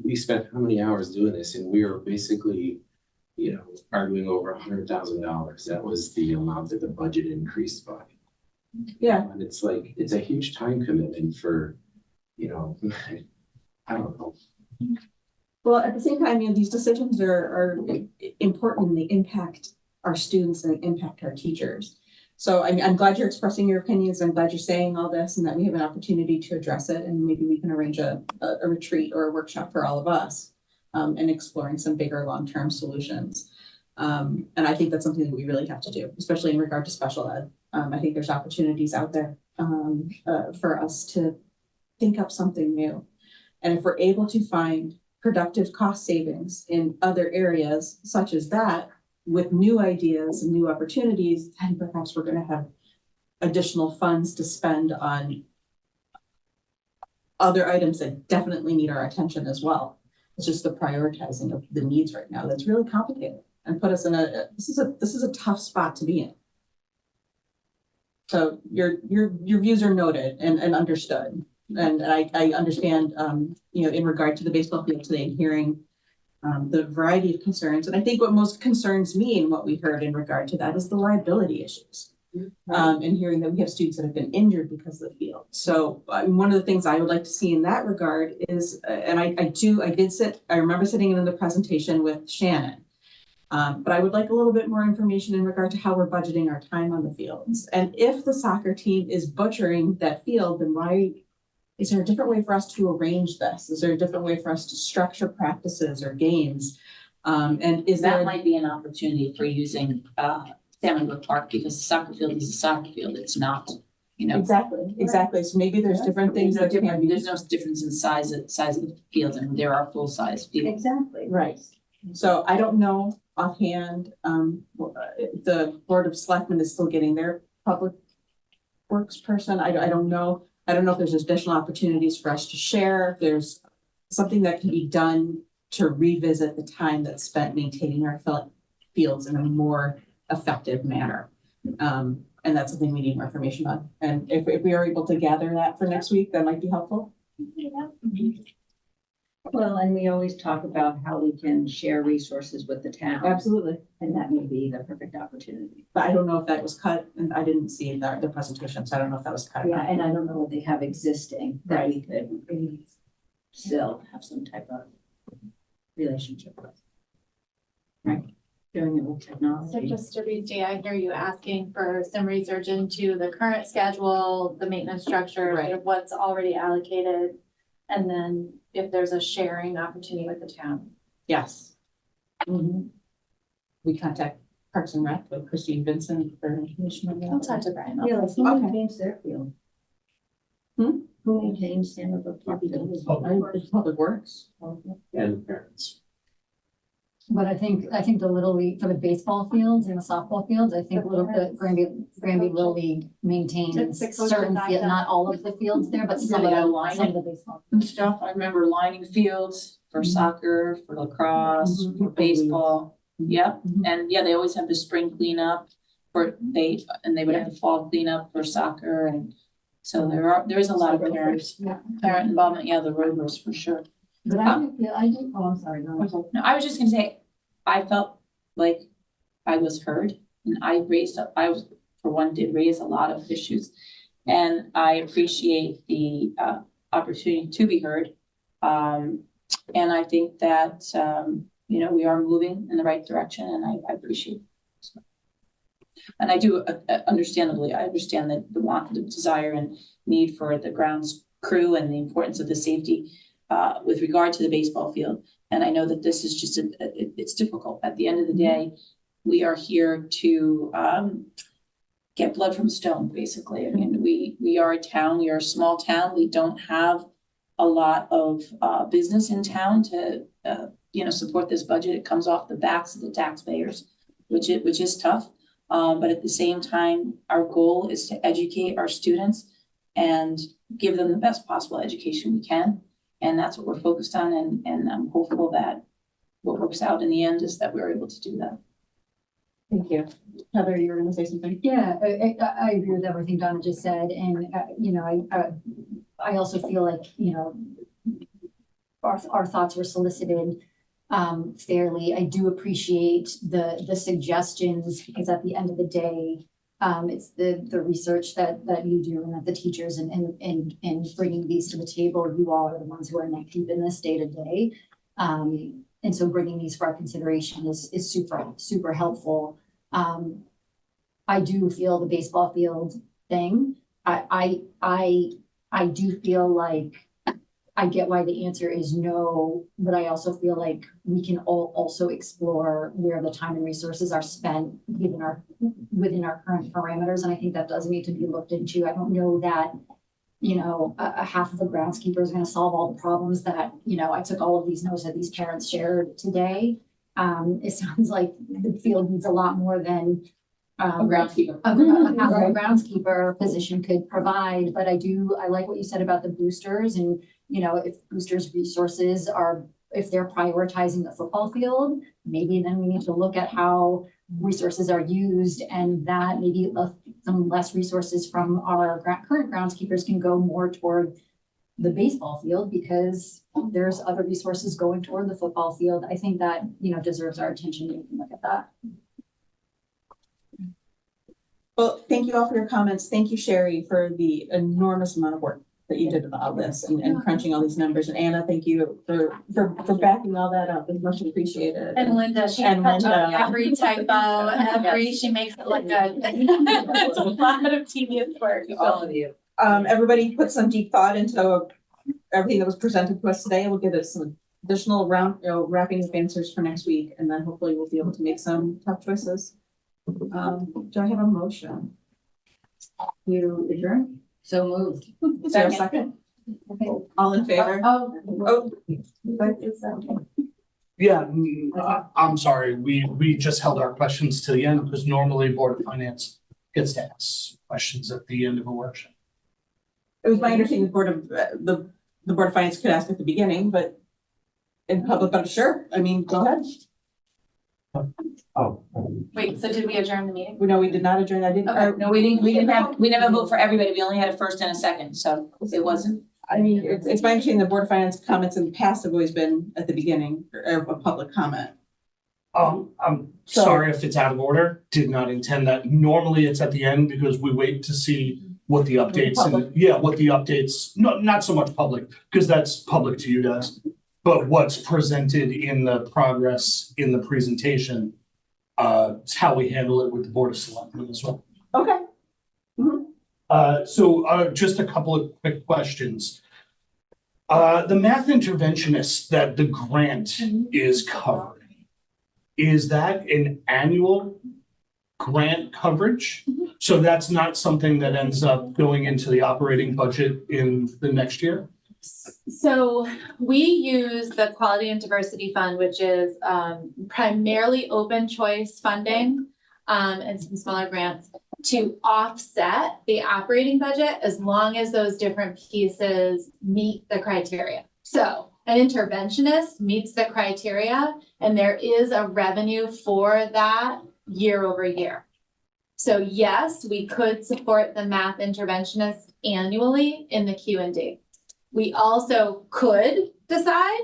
we spent how many hours doing this, and we were basically, you know, arguing over $100,000. That was the amount that the budget increased by. Yeah. And it's like, it's a huge time commitment for, you know, I don't know. Well, at the same time, these decisions are important, and they impact our students and they impact our teachers. So I'm glad you're expressing your opinions. I'm glad you're saying all this and that we have an opportunity to address it, and maybe we can arrange a retreat or a workshop for all of us, and exploring some bigger long-term solutions. And I think that's something that we really have to do, especially in regard to special ed. I think there's opportunities out there for us to think up something new. And if we're able to find productive cost savings in other areas such as that, with new ideas and new opportunities, then perhaps we're going to have additional funds to spend on other items that definitely need our attention as well. It's just the prioritizing of the needs right now that's really complicated and put us in this is a tough spot to be in. So your views are noted and understood. And I understand, in regard to the baseball field today, hearing the variety of concerns. And I think what most concerns me and what we heard in regard to that is the liability issues. And hearing that we have students that have been injured because of the field. So one of the things I would like to see in that regard is, and I remember sitting in the presentation with Shannon. But I would like a little bit more information in regard to how we're budgeting our time on the fields. And if the soccer team is butchering that field, then why is there a different way for us to arrange this? Is there a different way for us to structure practices or games? And is That there might be an opportunity for using Salmon Brook Park, because the soccer field is a soccer field. It's not, exactly. So maybe there's different things that can be. There's no difference in size of the field, and there are full size fields. Exactly. Right. So I don't know offhand, the Board of Selectmen is still getting their public works person. I don't know. I don't know if there's additional opportunities for us to share. If there's something that can be done to revisit the time that's spent maintaining our fields in a more effective manner. And that's something we need more information on. And if we are able to gather that for next week, that might be helpful. Well, and we always talk about how we can share resources with the town. Absolutely. And that may be the perfect opportunity. But I don't know if that was cut, and I didn't see the presentation, so I don't know if that was cut. Yeah, and I don't know what they have existing that we could still have some type of relationship with. Right, doing it with So technology. just to restate, I hear you asking for some research into the current schedule, the maintenance structure, Right. of what's already allocated. And then if there's a sharing opportunity with the town. Yes. We contact Parks and Rec with Christine Vincent for information on I'll that. talk to Brian. Yeah, about like who Okay. maintains their field? Hmm? Who maintains some of the property? It's Public Works. And parents. But I think the Little League, for the baseball fields and the softball fields, I think the Granby Little League maintains It's the coaches certain I field, know. not all of the fields there, but some of Yeah, the, line some it. of the baseball. And stuff, I remember lining fields for soccer, for lacrosse, for baseball. Yep, and yeah, they always have the spring cleanup they would have the fall cleanup for soccer, and so there is a lot of parent involvement, the rovers for sure. But I do, oh, I'm sorry, no. No, I was just gonna say, I felt like I was heard, and I for one, did raise a lot of issues. And I appreciate the opportunity to be heard. And I think that, we are moving in the right direction, and I appreciate it. And I do, understandably, I understand the desire and need for the grounds crew and the importance of the safety with regard to the baseball field. And I know that this is just, it's difficult. At the end of the day, we are here to get blood from a stone, basically. I mean, we are a town, we are a small town. We don't have a lot of business in town to, support this budget. It comes off the backs of the taxpayers, which is tough. But at the same time, our goal is to educate our students and give them the best possible education we can. And that's what we're focused on. And I'm hopeful that what works out in the end is that we're able to do that. Thank you. Heather, you were going to say something? Yeah, I agree with everything Donna just said, and, I also feel like, our thoughts were solicited fairly. I do appreciate the suggestions, because at the end of the day, it's the research that you do and that the teachers and bringing these to the table, you all are the ones who are neck deep in this day to day. And so bringing these for our consideration is super helpful. I do feel the baseball field thing. I do feel like I get why the answer is no, but I also feel like we can all also explore where the time and resources are spent within our current parameters. And I think that does need to be looked into. I don't know that, a half of the groundskeeper is going to solve all the problems that, I took all of these notes that these parents shared today. It sounds like the field needs a lot more than A groundskeeper. a groundskeeper position could provide, but I like what you said about the boosters, and if boosters resources if they're prioritizing the football field, maybe then we need to look at how resources are used, and that maybe some less resources from our current groundskeepers can go more toward the baseball field, because there's other resources going toward the football field. I think that, deserves our attention. We can look at that. Well, thank you all for your comments. Thank you, Sherry, for the enormous amount of work that you did about this and crunching all these numbers. And Anna, thank you for backing all that up. It's much appreciated. And Linda, she And touched on Linda. every typo, she makes it look good. It's a lot of tedious work. All of you. Everybody put some deep thought into everything that was presented to us today. We'll give it some additional wrapping of answers for next week, and then hopefully we'll be able to make some tough choices. Do I have a motion? You adjourn? So moved. Is there a second? All in favor? Oh. Yeah, I'm sorry, we just held our questions to the end, because normally Board of Finance gets to ask questions at the end of a workshop. It was my understanding the Board of Finance could ask at the beginning, but In public, but sure, I mean, go ahead. Oh. Wait, so did we adjourn the meeting? No, we did not adjourn, I didn't. Okay. No, we didn't have a vote for everybody. We only had a first and a second, so it wasn't. I mean, it's my understanding the Board of Finance comments in the past have always been at the beginning, or a public comment. I'm sorry if it's out of order, did not intend that. Normally it's at the end because we wait to see what the updates what the updates, not so much public, because that's public to you guys. But what's presented in the progress in the presentation, is how we handle it with the Board of Selectmen as well. Okay. So just a couple of quick questions. The math interventionist that the grant is covering, is that an annual grant coverage? So that's not something that ends up going into the operating budget in the next year? So we use the Quality and Diversity Fund, which is primarily open choice funding and some smaller grants to offset the operating budget as long as those different pieces meet the criteria. So an interventionist meets the criteria and there is a revenue for that year over year. So yes, we could support the math interventionist annually in the Q&D. We also could decide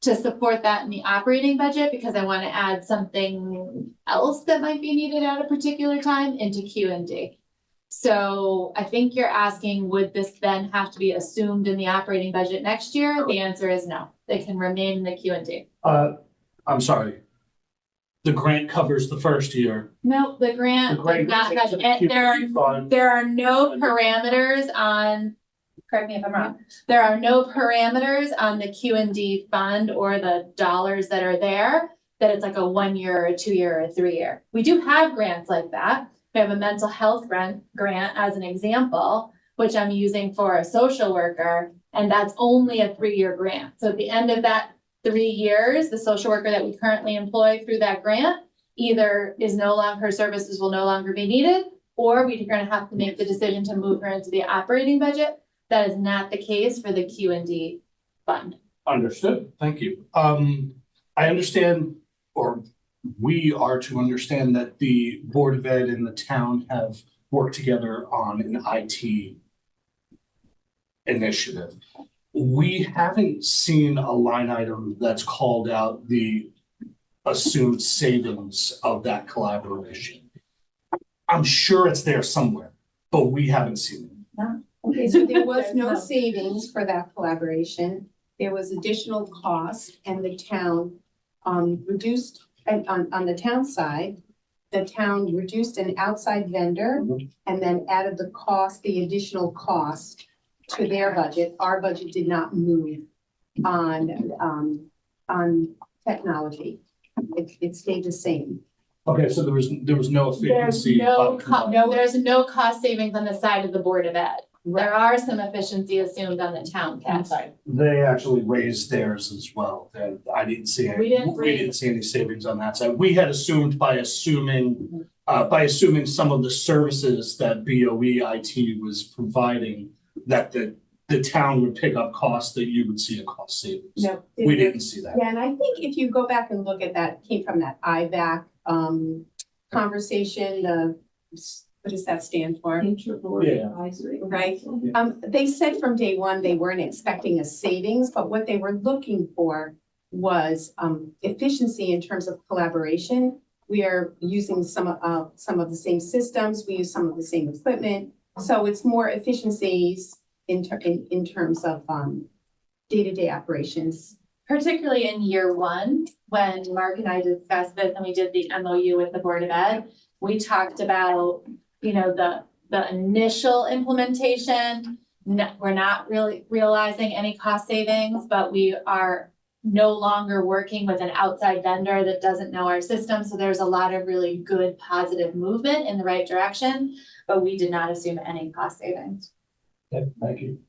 to support that in the operating budget because I want to add something else that might be needed at a particular time into Q&D. So I think you're asking, would this then have to be assumed in the operating budget next year? The answer is no. They can remain in the Q&D. I'm sorry. The grant covers the first year. No, the grant does not have, there are no parameters on, correct me if I'm wrong, there are no parameters on the Q&D fund or the dollars that are there, that it's like a 1 year, or a 2 year, or a 3 year. We do have grants like that. We have a mental health grant as an example, which I'm using for a social worker, and that's only a 3-year grant. So at the end of that 3 years, the social worker that we currently employ through that grant either is no longer, her services will no longer be needed, or we're going to have to make the decision to move her into the operating budget. That is not the case for the Q&D fund. Understood. Thank you. I understand, or we are to understand, that the Board of Ed and the town have worked together on an IT initiative. We haven't seen a line item that's called out the assumed savings of that collaboration. I'm sure it's there somewhere, but we haven't seen it. Okay, so there was no savings for that collaboration. There was additional cost and the town reduced, and on the town side, the town reduced an outside vendor and then added the additional cost to their budget. Our budget did not move on technology. It stayed the same. Okay, so there was no efficiency. There's no cost savings on the side of the Board of Ed. There are some efficiency assumed on the town side. They actually raised theirs as well, and I didn't see any. We didn't see any savings on that side. We had assumed by assuming some of the services that BOE IT was providing, that the town would pick up costs, that you would see a cost savings. No, we didn't see that. Yeah, and I think if you go back and look at that, came from that IVAC conversation, what does that stand for? Advisory. Right. They said from day one they weren't expecting a savings, but what they were looking for was efficiency in terms of collaboration. We are using some of the same systems. We use some of the same equipment, so it's more efficiencies in terms of day-to-day operations. Particularly in year one, when Mark and I discussed this and we did the MOU with the Board of Ed, we talked about, the initial implementation. We're not really realizing any cost savings, but we are no longer working with an outside vendor that doesn't know our system. So there's a lot of really good positive movement in the right direction, but we did not assume any cost savings. Okay, thank you.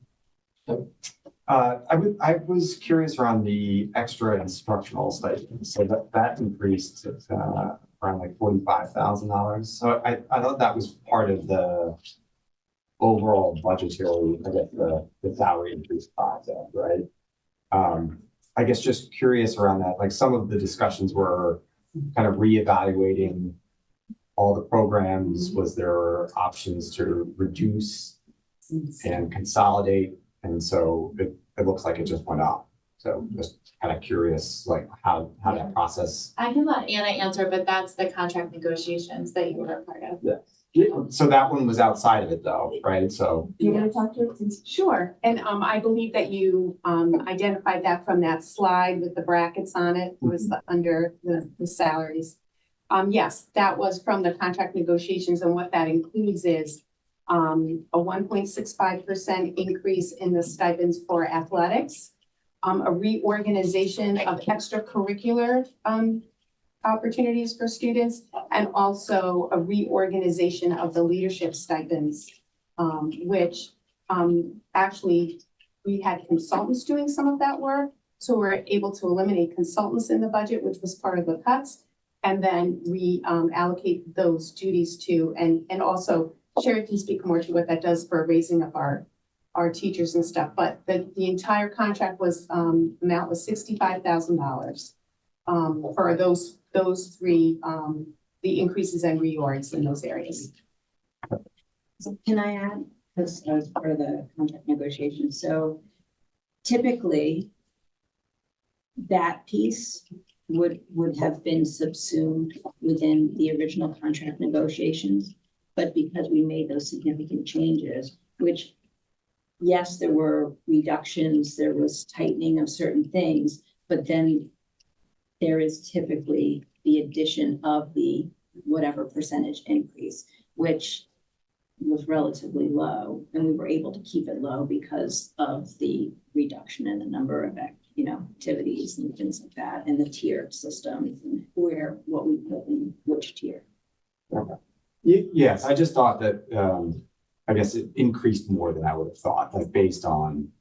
I was curious around the extra instructional stipends. So that increased to around like $45,000. So I thought that was part of the overall budgetary, I guess, the salary increase process, right? I guess just curious around that, like some of the discussions were kind of reevaluating all the programs. Was there options to reduce and consolidate? And so it looks like it just went up. So just kind of curious, like how that process. I can let Anna answer, but that's the contract negotiations that you were a part of. So that one was outside of it though, right? So. Do you want to talk to it? Sure, and I believe that you identified that from that slide with the brackets on it, was under the salaries. Yes, that was from the contract negotiations, and what that includes is a 1.65% increase in the stipends for athletics, a reorganization of extracurricular opportunities for students, and also a reorganization of the leadership stipends, which actually we had consultants doing some of that work. So we're able to eliminate consultants in the budget, which was part of the cuts, and then we allocate those duties to, and also Sherry can speak more to what that does for raising up our teachers and stuff. But the entire contract was amount was $65,000 for those three, the increases and reorgs in those areas. So can I add, because I was part of the contract negotiation, so typically that piece would have been subsumed within the original contract negotiations, but because we made those significant changes, which yes, there were reductions, there was tightening of certain things, but then there is typically the addition of the whatever percentage increase, which was relatively low, and we were able to keep it low because of the reduction in the number of activities and things like that, and the tier system, and what we put in which tier. Yes, I just thought that I guess it increased more than I would have thought, like based on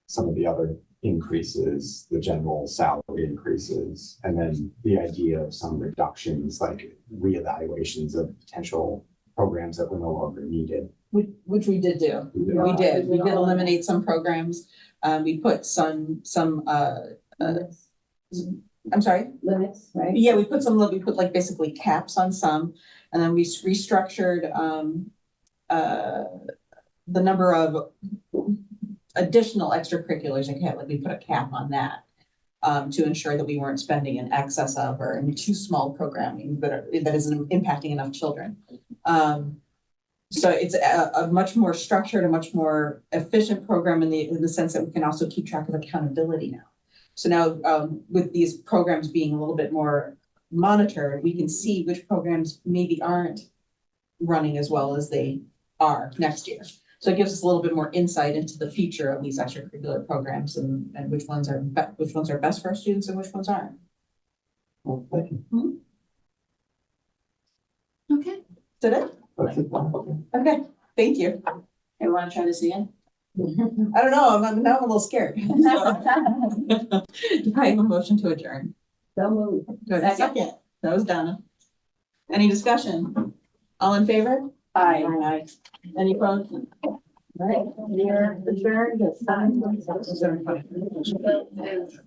some of the other increases, the general salary increases, and then the idea of some reductions, like reevaluations of potential programs that were no longer needed. Which we did do. We did eliminate some programs. We put some I'm sorry? Limits, right? Yeah, we put like basically caps on some, and then we restructured the number of additional extracurriculars. Like we put a cap on that to ensure that we weren't spending in excess of or in too small programming, but that isn't impacting enough children. So it's a much more structured, a much more efficient program in the sense that we can also keep track of accountability now. So now with these programs being a little bit more monitored, we can see which programs maybe aren't running as well as they are next year. So it gives us a little bit more insight into the future of these extracurricular programs and which ones are best for our students and which ones aren't. Okay. Is that it? Okay, thank you. I want to try this again. I don't know, I'm a little scared. Do I have a motion to adjourn? So moved. Do I have a second? That was Donna. Any discussion? All in favor? Aye. Any opposed? All right, we are adjourned at 5:00.